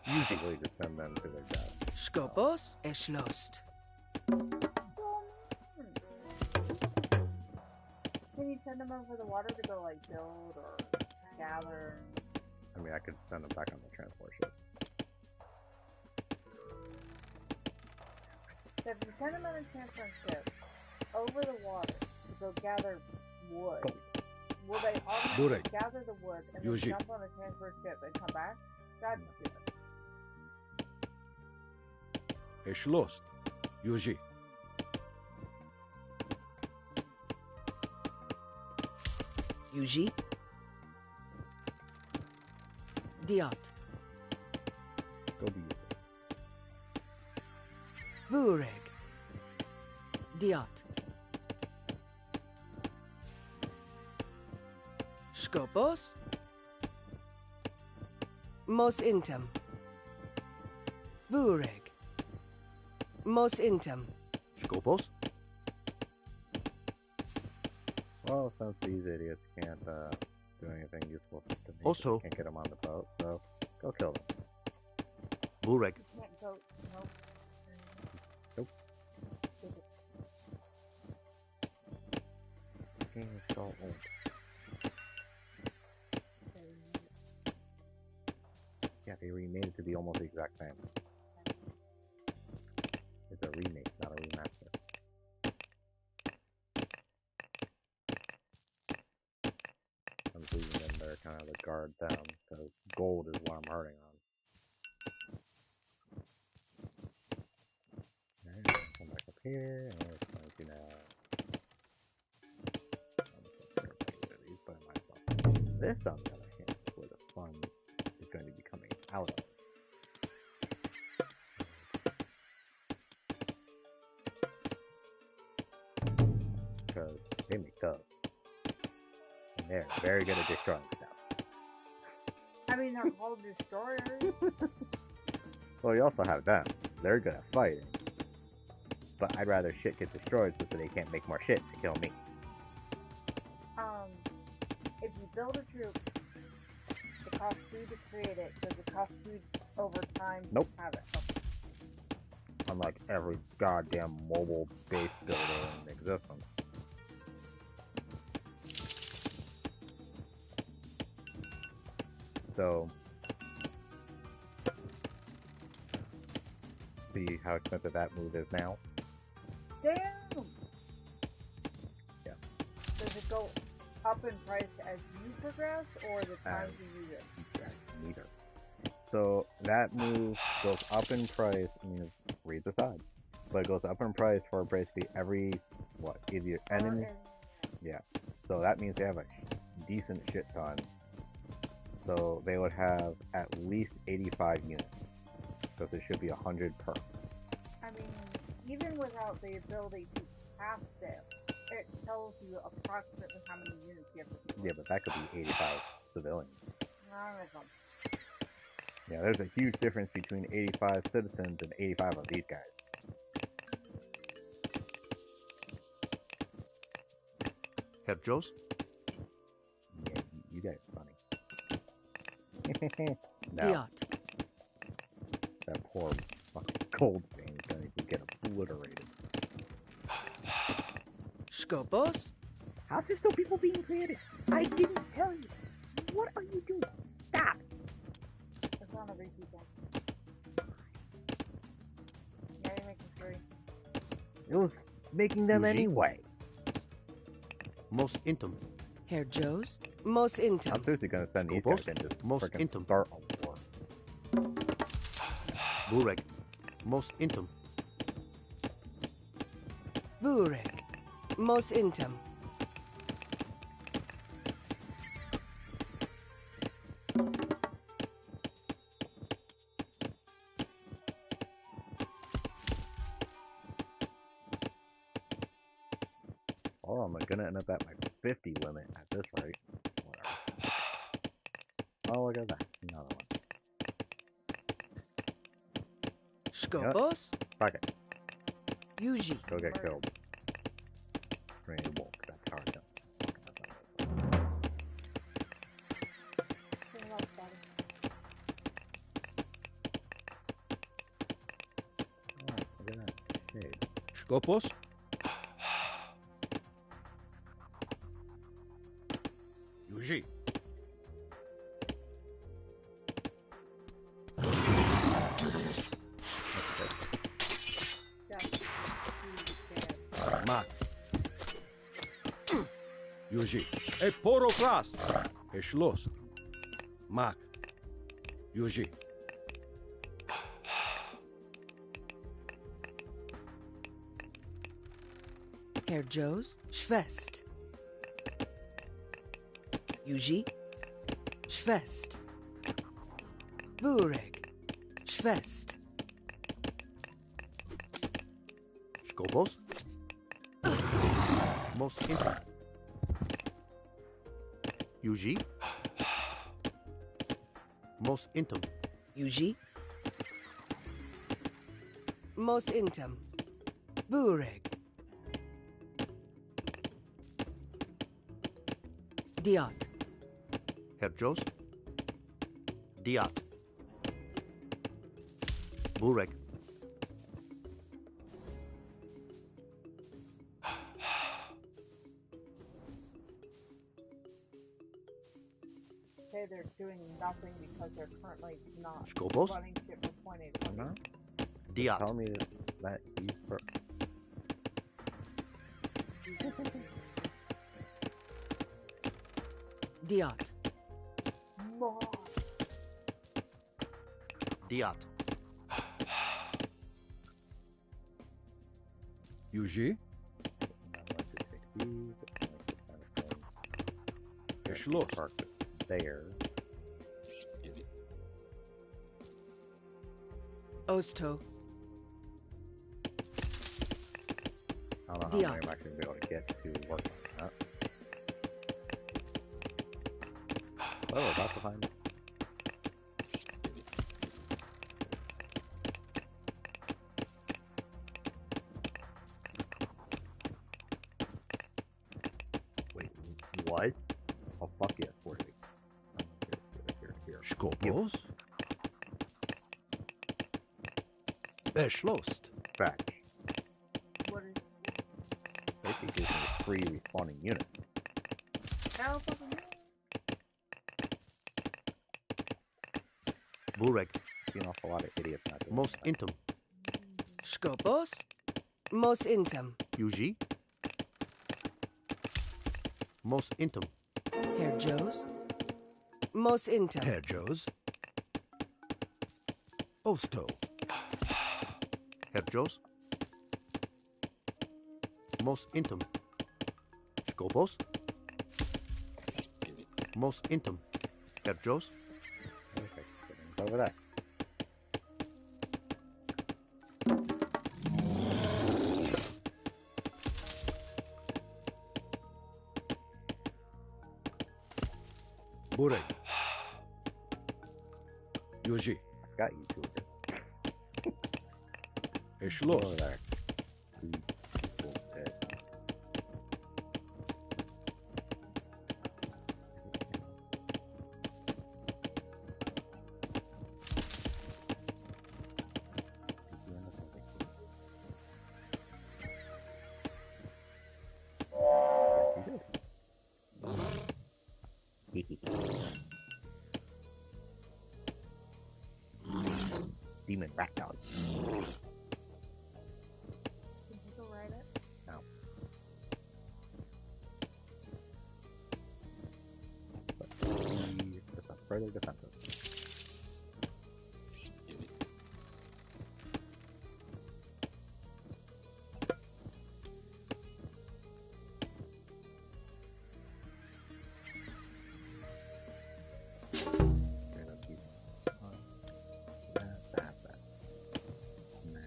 Usually just send them to their job. Skopos. Eschlost. Can you send them over the water to go like build or gather? I mean, I could send them back on the transport ship. So if you send them on a transport ship over the water to go gather wood, will they automatically Bureg. gather the wood and then Yuji. jump on a transport ship and come back? That's good. Eschlost. Yuji. Yuji. Diot. Go be useful. Bureg. Diot. Skopos. Mos intim. Bureg. Mos intim. Skopos. Well, since these idiots can't do anything useful to me, Also- can't get them on the boat, so go kill them. Bureg. Can't go. Nope. Nope. Game is so old. Yeah, they remade it to be almost the exact same. It's a remake, not a remaster. I'm leaving them there, kind of the guard down, because gold is what I'm hurting on. Alright, come back up here, and we're going to now. This, on the other hand, is where the fun is going to be coming out of. Because they make dubs. And they're very good at destroying stuff. I mean, they're called destroyers. Well, you also have them. They're good at fighting. But I'd rather shit get destroyed so that they can't make more shit to kill me. If you build a troop, it costs food to create it. Does it cost food over time to Nope. have it? Okay. Unlike every goddamn mobile base builder in existence. So, see how expensive that move is now? Damn! Yeah. Does it go up in price as you progress, or the time As- you use it? Meter. So that move goes up in price. Read the side, but it goes up in price for basically every either enemy. Yeah. So that means they have a decent shit ton. So they would have at least 85 units. Because it should be 100 per. I mean, even without the ability to cast it, it tells you approximately how many units you have to do. Yeah, but that could be 85 civilians. None of them. Yeah, there's a huge difference between 85 citizens and 85 of these guys. Herr Jost. Yeah, you guys are funny. Now, Diot. that poor fucking gold thing is gonna get obliterated. Skopos. How's there still people being created? I didn't tell you. What are you doing? Stop! It's on a repeat then. Yeah, you're making 3. It was making them Eugene? anyway. Mos intim. Herr Joes. Mos I'm intim. seriously gonna send these Scopus? guys in to Most frickin' intim. start a war. Bureg. Mos intim. Bureg. Mos intim. Oh, I'm gonna end up at my 50 limit at this rate. Whatever. Oh, look at that. Another one. Skopos. Fuck it. Yuji. Go get Murder. killed. I mean, it won't, 'cause that's hard to. Turn it off, buddy. Alright, look at that. Shade. Skopos. Yuji. Just huge Mak. Yuji. E poro klas. E schloss. Mak. Yuji. Herr Joes. Schwest. Yuji. Schwest. Bureg. Schwest. Skopos. Most intim. Yuji. Most intim. Yuji. Mos intim. Bureg. Diot. Herr Jos. Diat. Burek. Okay, they're doing nothing because they're currently not Skopos. running shit for 20 I'm not. Diat. Tell me that he's for. Diot. More. Diat. Yuji. E schloss. Parked it there. Osto. I don't know how many Diot. I'm actually gonna be able to get to work on that. Oh, about to find. Wait, what? Oh, fuck yes, 40. Oh, here. Skopos. E schloss. Fetch. What is Basically gives me a free respawning unit. how fucking Burek. Seen off a lot of idiots not doing Most that. intim. Skopos. Mos intim. Yuji. Most intim. Herr Joes. Mos intim. Herr Jos. Osto. Herr Jos. Most intim. Skopos. Most intim. Herr Jos. Perfect. Put it over there. Bureg. Yuji. I forgot you two again. E schloss. Over there. Cool. Dead. Demon rat dog. Can you go write it? No. It's a further defensive. Gonna keep that. Nah,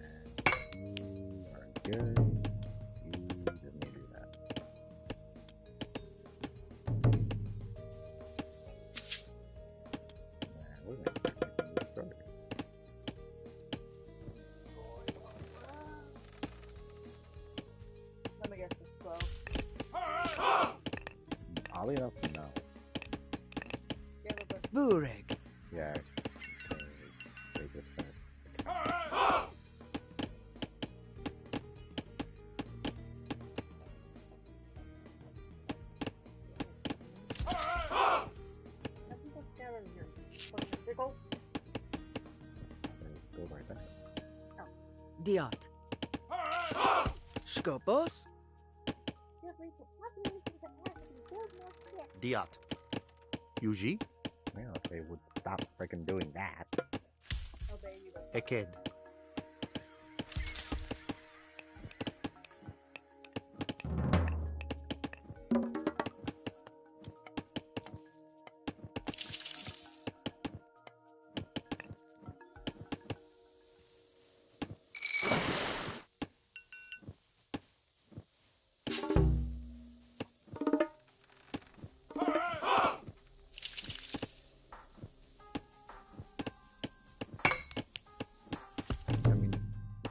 you are good. You just need to do that. Oddly enough, no. Yeah, but Bureg. Yeah. They just finished. nothing but scavengers here. Fucking pickle. They go right there. Diot. Skopos. Yeah, raise the population capacity. Build more shit. Diat. Yuji. Yeah, if they would stop freaking doing that. Oh, there you go. Eked. I mean,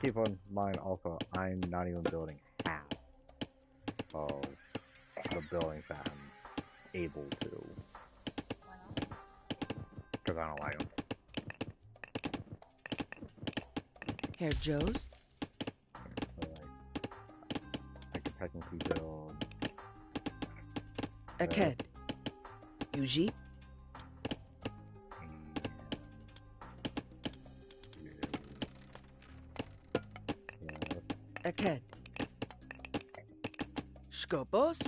keep in mind also, I'm not even building half of the buildings that I'm able to. Why not? Because I don't like them. Herr Joe's. So, like, I could technically build. Aked. Yuji. Aked. Skopos.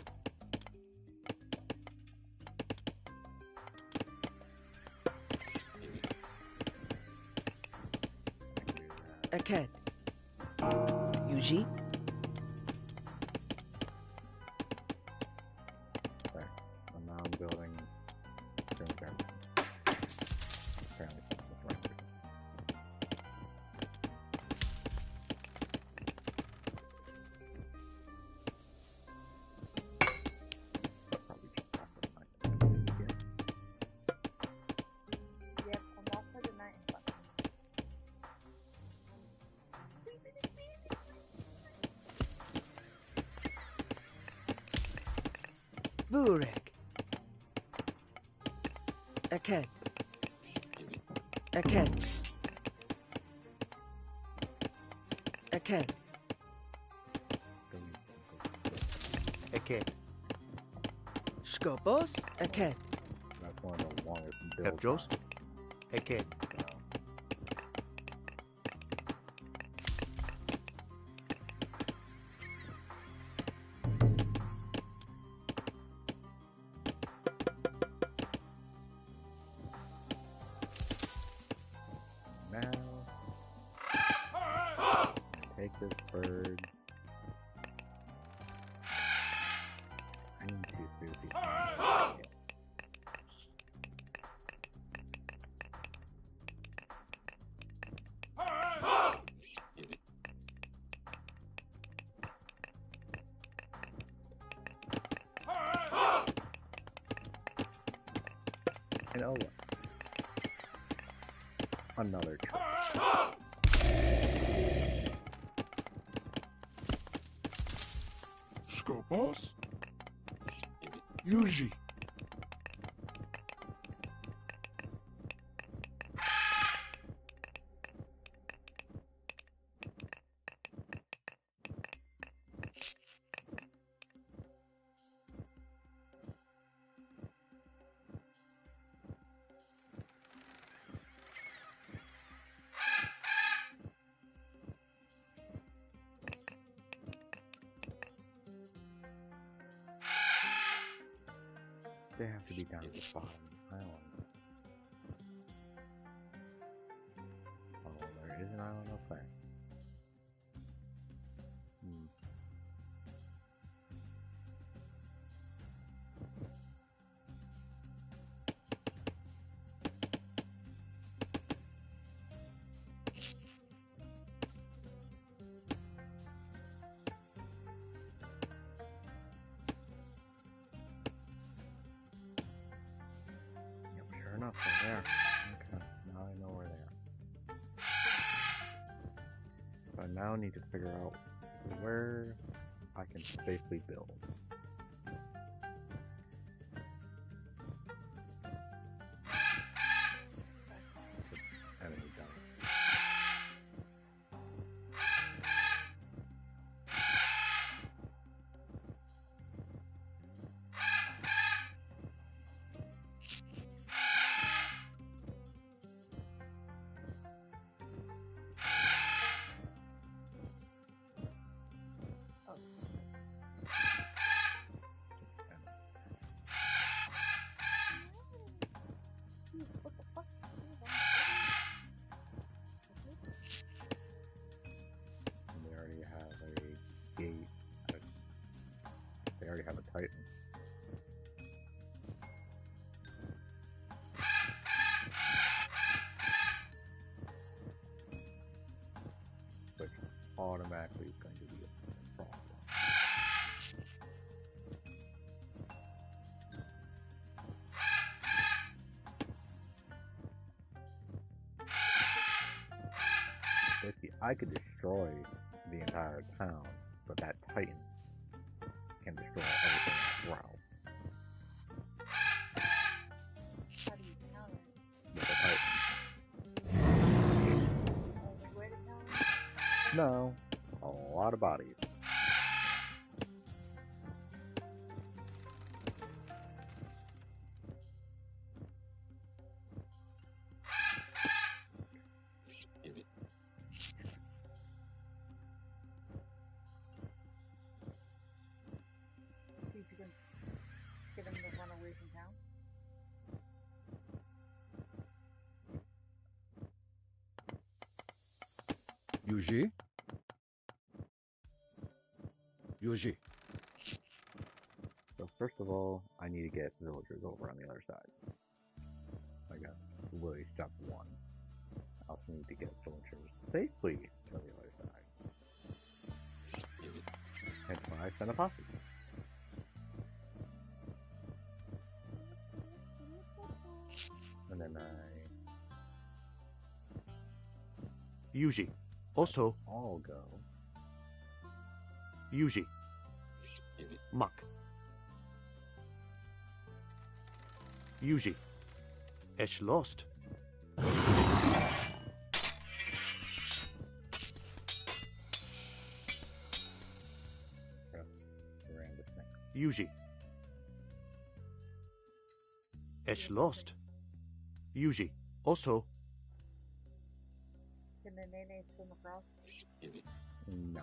Aked. Yuji. There. So now I'm building. Apparently, something's right here. Probably just have to find it again. Yep, I'm off for the night. But Bureg. Aked. Aked. Aked. Eked. Skopos. Aked. That's one of the longest Herr builds. Joe's. Eked. Now, take this bird. I need to seriously find it. And oh look. Another trick. Skopos. Yuji. They have to be down at the bottom of the island. Oh, there is an island up there. Hmm. Yep, sure enough, they're there. Okay, now I know where they are. So I now need to figure out where I can safely build. have a Titan. Which automatically is going to be a problem. Basically, I could destroy the entire town, but that Titan can destroy everything in its route How do you count it? with a Titan. Only way to count it? No, a lot of bodies. See if you can get him to run away from town. Yuji? Yuji. So first of all, I need to get villagers over on the other side. I got literally step one. I also need to get villagers safely to the other side. Hence why I sent a posse. And then Yuji. Also, I'll go. Yuji. Muck. Yuji. Esh lost. Around this next. Yuji. Esh lost. Yuji. Also, Can the Nene swim across? No.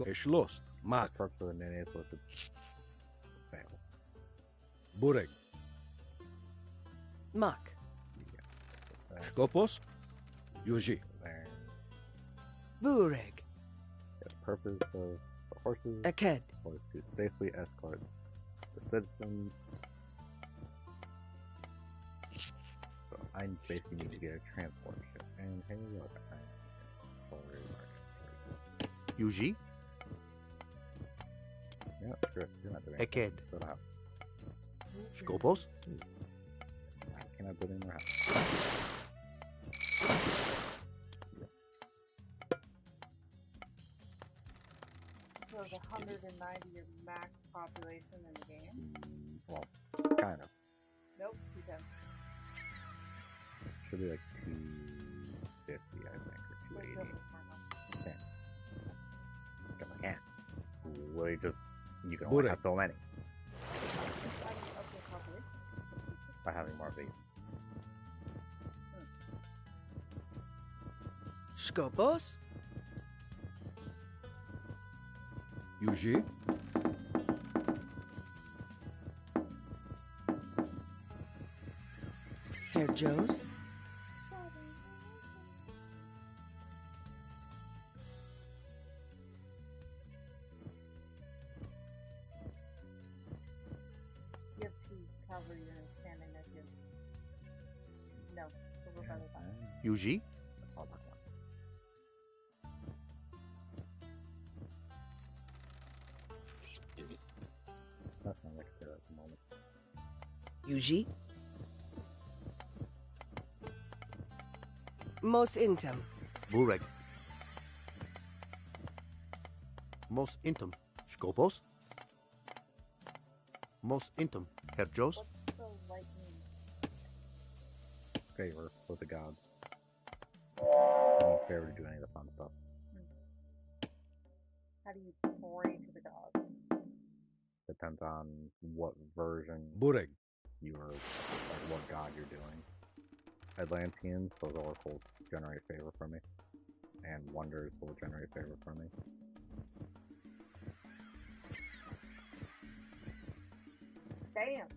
Geschlossen. Mak. Perks for the Nene is listed. Fail. Bureg. Mak. Yeah. Skopos. Yuji. There. Bureg. The purpose of the horses Aked. was to safely escort the citizens. So I basically need to get a transport ship. And hey, look, Yuji. yeah, sure. You're not doing Aked. it. Go to house. Skopos. I cannot build in their house. So there's 190 your max population in the game? Well, kind of. Nope, 210. Should be like 250, I think, or Wait, 280. double for now. Because I can't. Literally just, you can only have so many How do you up your population? by having more of these. Skopos. Yuji. Herr Joes. You have to cover your standing at your... No, over by the back. Yuji. I'll talk one. That's not like it at the moment. Yuji. Mos Intam. Bureg. Mos intum. Skopos. Mos intum. Herr Jos. What's the lightning? Favor with the gods. Don't favor to do any of the fun stuff. How do you pray to the gods? Depends on what version Bureg. you are, like what god you're doing. Atlanteans, those oracles generate favor from me. And wonders will generate favor from me. Damn!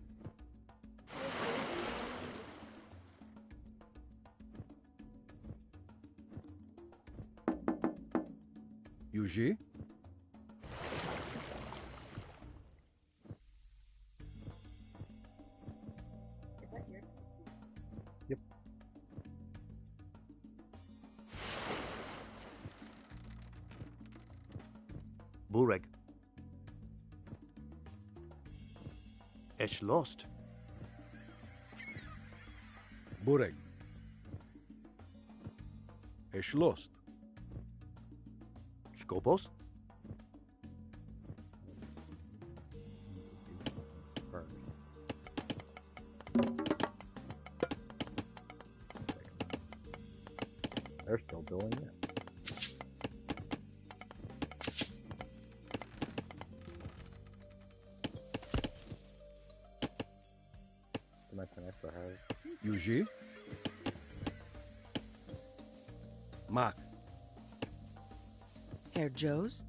Yuji. Bureg. Es lost. Bureg. Es lost. Skopos. First. They're still building it. Too much an extra house. Yuji. Mak. Herr Joes?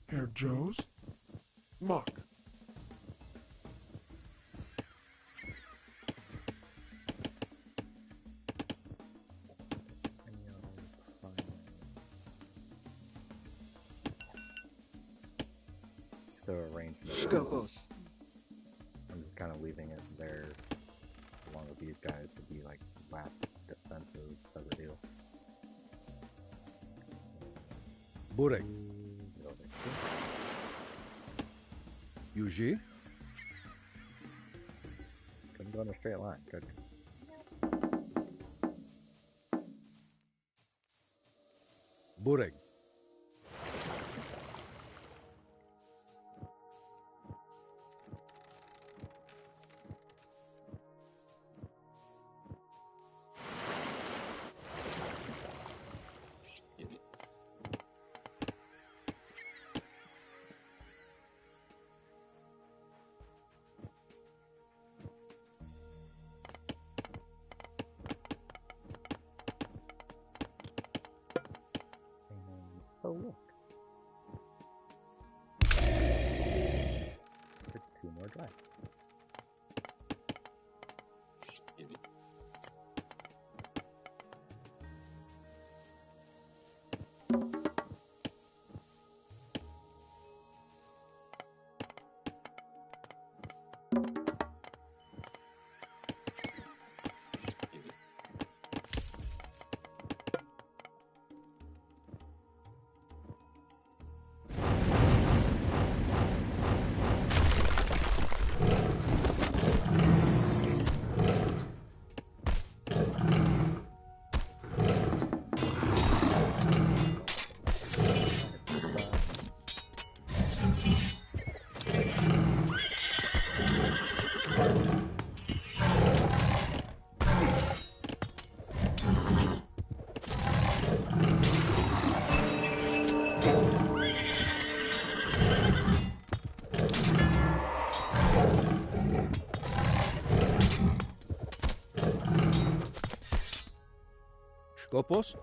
Herr Joes? Mock. So arrangement. Skopos. I'm just kind of leaving it there along with these guys to be like last defensive of the deal. Bureg. Get over here. Yuji. Couldn't go in a straight line, could you? Bureg. Oh look. There's 2 more drives. Skopos.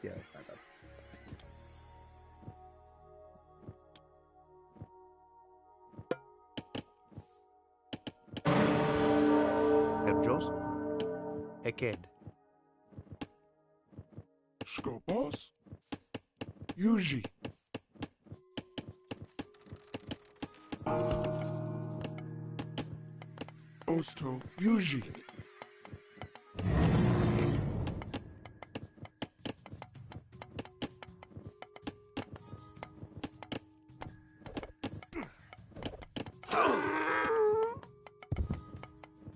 Yeah, it's back up. Herr Joes. Eked. Skopos. Yuji. Osto. Yuji.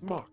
Mock.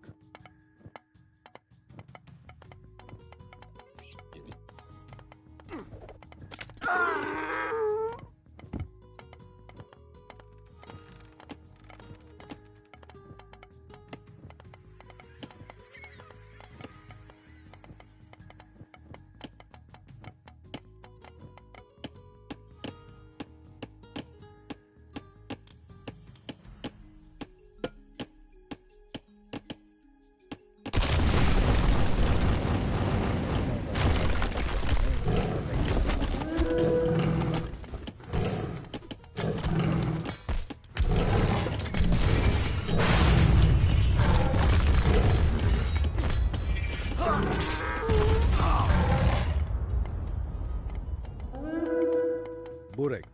Bureg.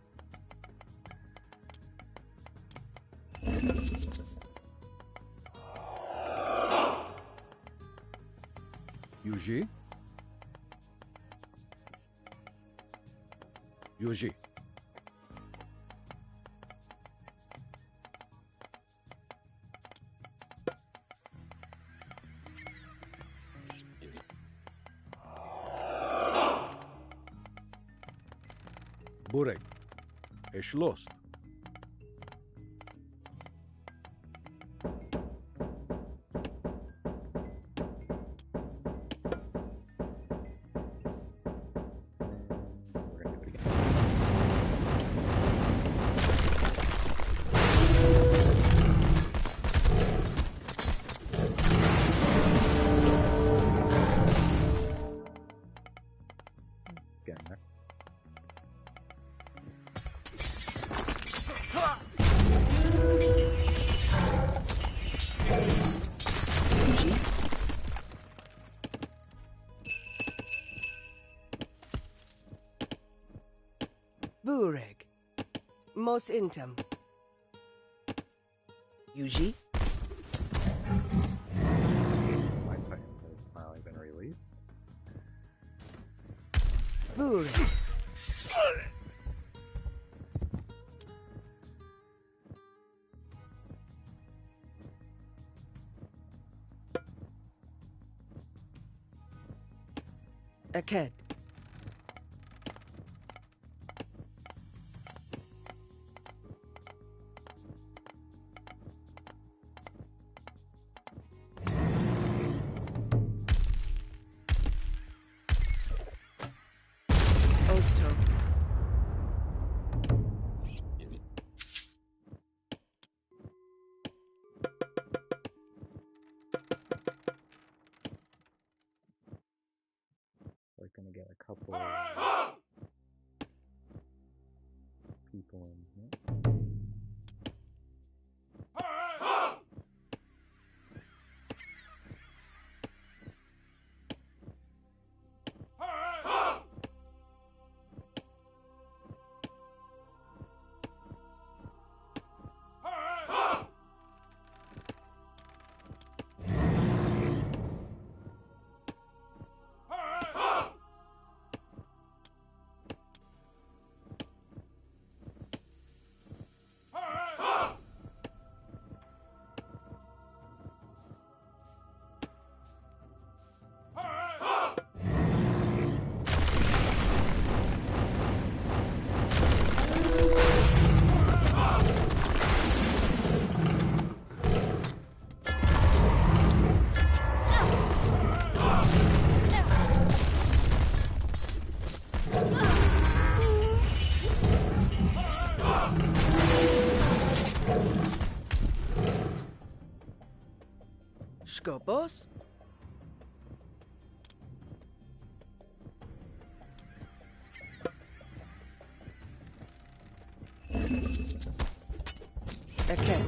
Yuji. Yuji. Bureg. Erschlossen. We're gonna do it again. Getting there. Yuji. Bureg. Mos intem. Yuji. My Titans has finally been released. Bureg. Aked. Osto. We're gonna get a couple people in here. Skopos. Aked.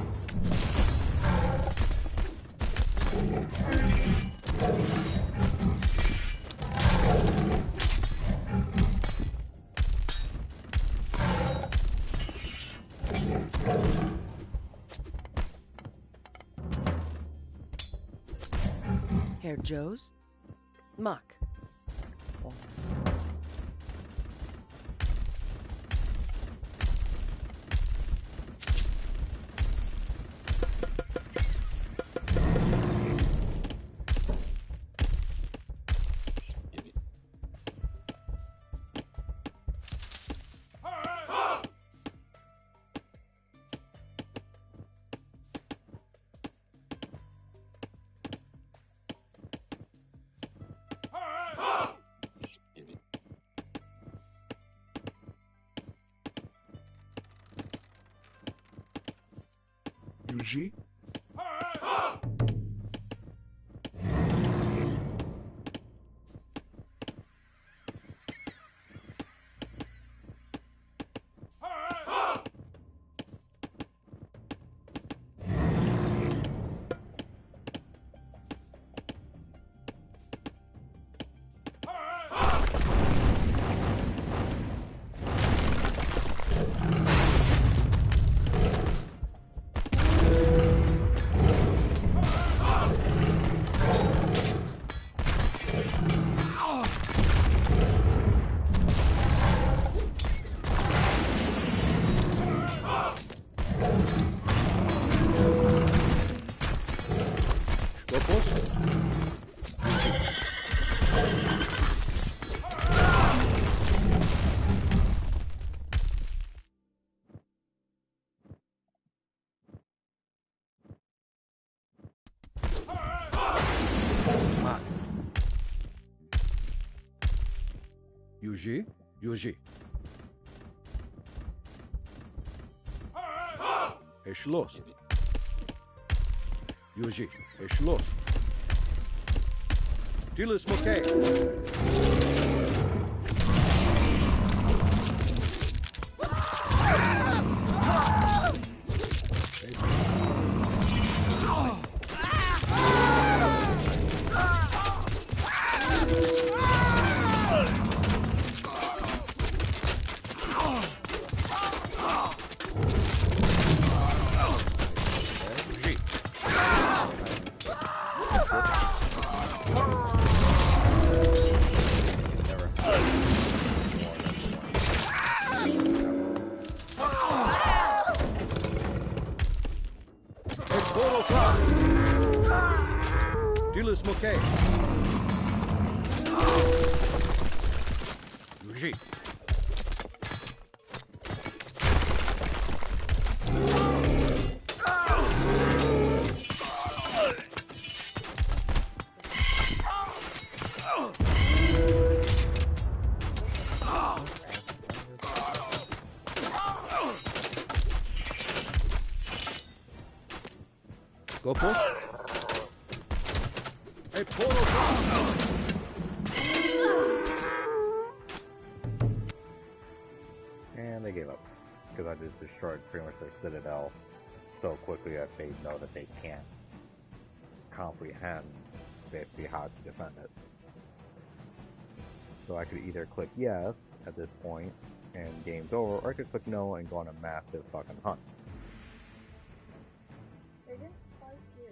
Herr Joes? Mach. Yuji? Skopos? Mach. Yuji? Yuji. Eschloss. Yuji. Eschloss. Dilis Mokay. Dilis Mokay. Yuji. Skopos? A portal drop! And they gave up. Because I just destroyed pretty much their citadel so quickly that they know that they can't comprehend basically how to defend it. So I could either click yes at this point and game's over, or I could click no and go on a massive fucking hunt. They didn't quite do.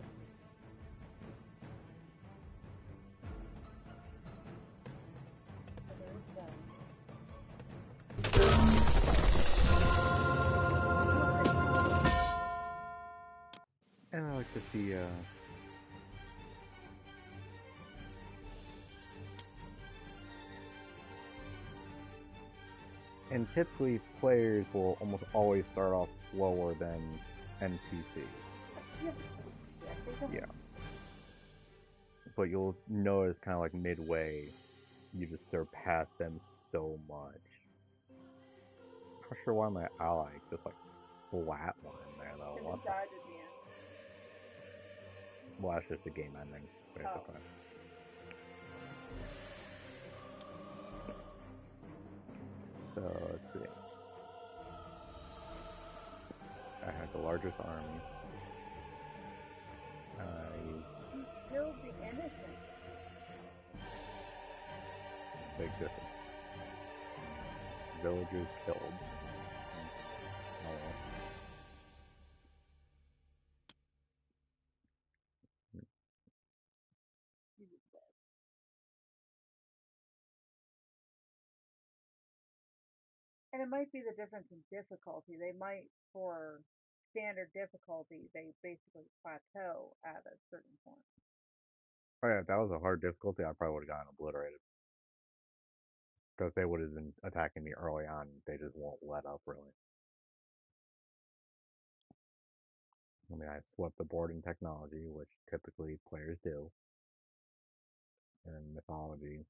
So there's that. And I like to see and typically players will almost always start off lower than NPC. Yeah, they don't. Yeah. But you'll notice kind of like midway, you just surpass them so much. Not sure why my ally just like flatlined there though. And What he the? died at the end. Well, that's just the game ending, basically. So let's see. I had the largest army. He killed the innocent. Big difference. Villagers killed. Oh well. And it might be the difference in difficulty. They might, for standard difficulty, they basically plateau at a certain point. Oh yeah, if that was a hard difficulty, I probably would have gotten obliterated. Because they would have been attacking me early on. They just won't let up, really. I mean, I swept the board in technology, which typically players do. And mythology,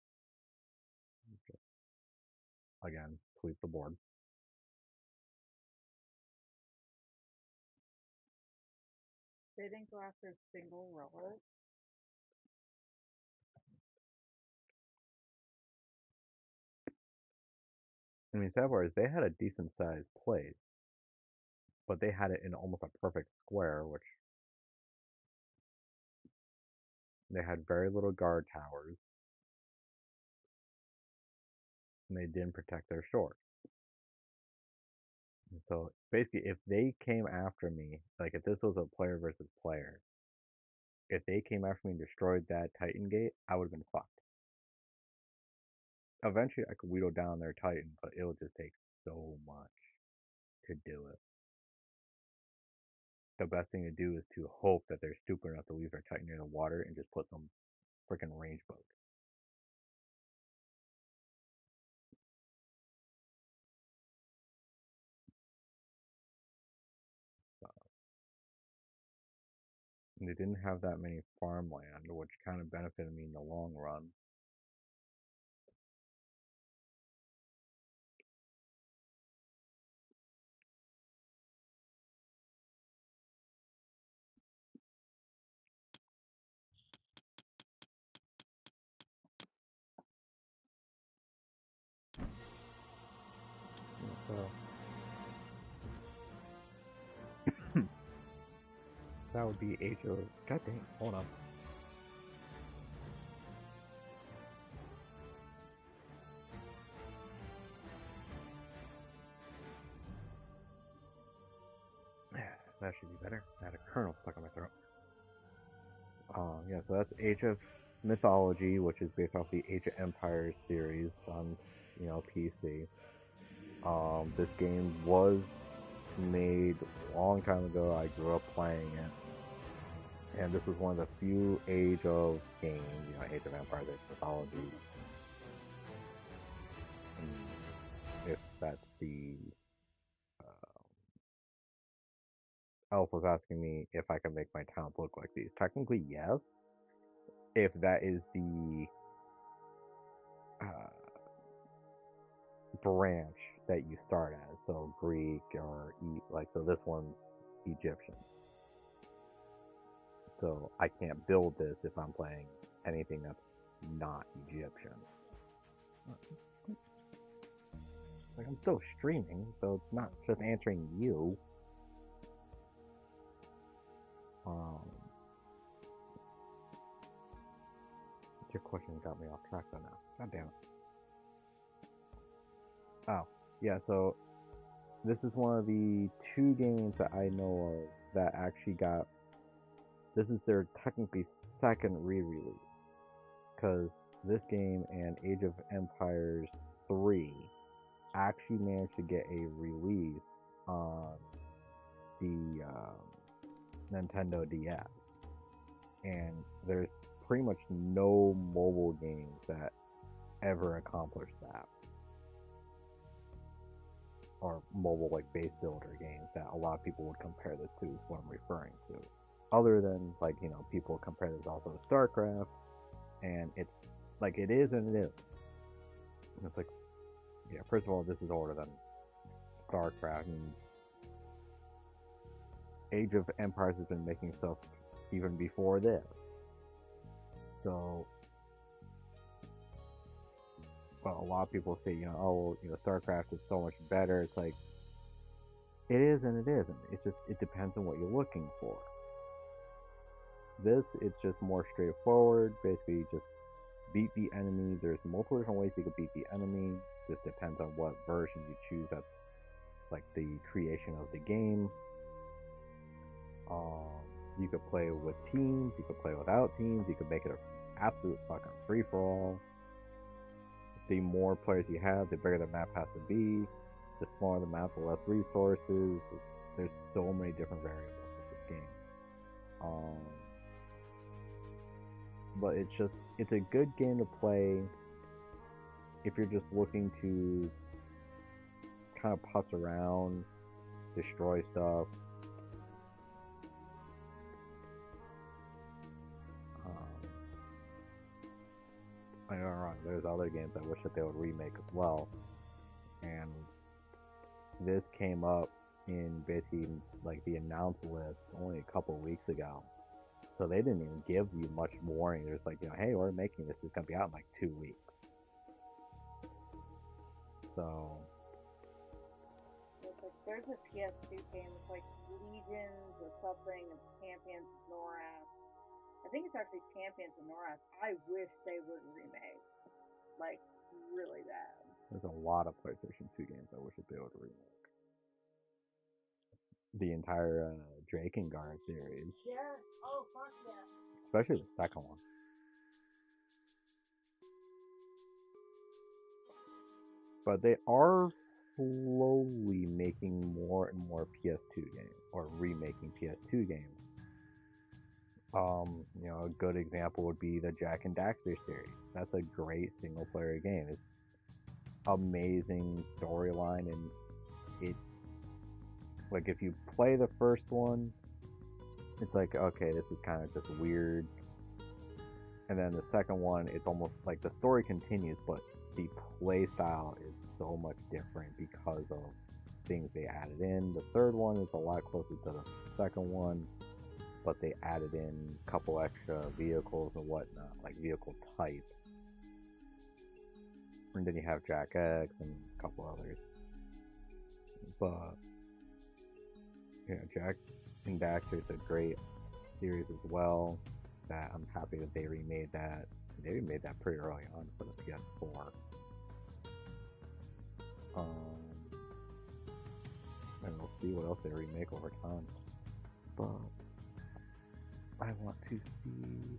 just, again, sweep the board. They didn't go after single relic. I mean, sad part is they had a decent sized place, but they had it in almost a perfect square, which they had very little guard towers, and they didn't protect their shores. And so basically, if they came after me, like if this was a player versus player, if they came after me and destroyed that Titan gate, I would have been fucked. Eventually, I could wheedle down their Titan, but it would just take so much to do it. The best thing to do is to hope that they're stupid enough to leave their Titan near the water and just put some freaking range boat. So, and they didn't have that many farmland, which kind of benefited me in the long run. So that would be Age of. God dang, hold on. That should be better. I had a kernel stuck in my throat. Yeah, so that's Age of Mythology, which is based off the Age of Empires series on, PC. This game was made a long time ago. I grew up playing it, and this is one of the few Age of games, Age of Empires, Age of Mythology. If that's the Elf was asking me if I can make my towns look like these. Technically, yes. If that is the branch that you start as, so Greek or so this one's Egyptian. So I can't build this if I'm playing anything that's not Egyptian. Like I'm still streaming, so it's not just answering you. Your question got me off track though now. God damn it. Oh, yeah, so this is one of the 2 games that I know of that actually got. This is their technically second re-release. Because this game and Age of Empires 3 actually managed to get a release on the Nintendo DS. And there's pretty much no mobile games that ever accomplished that. Or mobile like base builder games that a lot of people would compare this to is what I'm referring to. Other than people compare this also to StarCraft, and it's like it is and it isn't. It's like, yeah, first of all, this is older than StarCraft. I mean, Age of Empires has been making stuff even before this. So, well, a lot of people say, StarCraft is so much better. It's like, it is and it isn't. It depends on what you're looking for. This, it's just more straightforward. Basically, just beat the enemy. There's multiple different ways you can beat the enemy. Just depends on what version you choose. That's like the creation of the game. You could play with teams. You could play without teams. You could make it an absolute fucking free-for-all. The more players you have, the bigger the map has to be. the smaller the map, the less resources. There's so many different variables with this game. But it's a good game to play if you're just looking to kind of putz around, destroy stuff. I know, wrong. There's other games I wish that they would remake as well, and this came up in basically like the announced list only a couple weeks ago. So they didn't even give you much warning. There's like, hey, we're making this. It's gonna be out in like 2 weeks. So It's like, there's a PS2 game. It's like Legions or something. It's Champions of Norath. I think it's actually Champions of Norath. I wish they would remake, like really bad. there's a lot of PlayStation 2 games I wish that they would remake. The entire Drakengard series. Yeah. Oh fuck yeah. Especially the second one. But they are slowly making more and more PS2 games, or remaking PS2 games. A good example would be the Jak and Daxter series. That's a great single player game. It's amazing storyline, and it, like, if you play the first one, it's like, okay, this is kind of just weird. And then the second one, it's almost like the story continues, but the play style is so much different because of things they added in. The third one is a lot closer to the second one, but they added in a couple extra vehicles and whatnot, like vehicle types. And then you have Jak X and a couple others. But Jak and Daxter is a great series as well. That I'm happy that they remade that. They remade that pretty early on for the PS4. And we'll see what else they remake over time. But I want to see.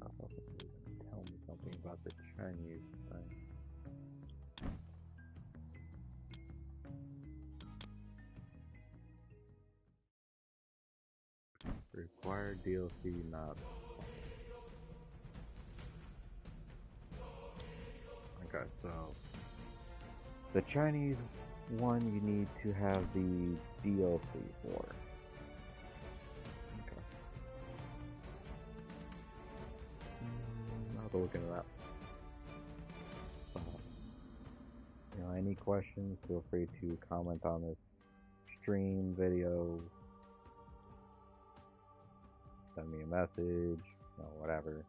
I thought this was going to tell me something about the Chinese thing. Required DLC not. Okay, so the Chinese one you need to have the DLC for. Okay. I'll have to look into that. Any questions, feel free to comment on this stream video, send me a message, whatever.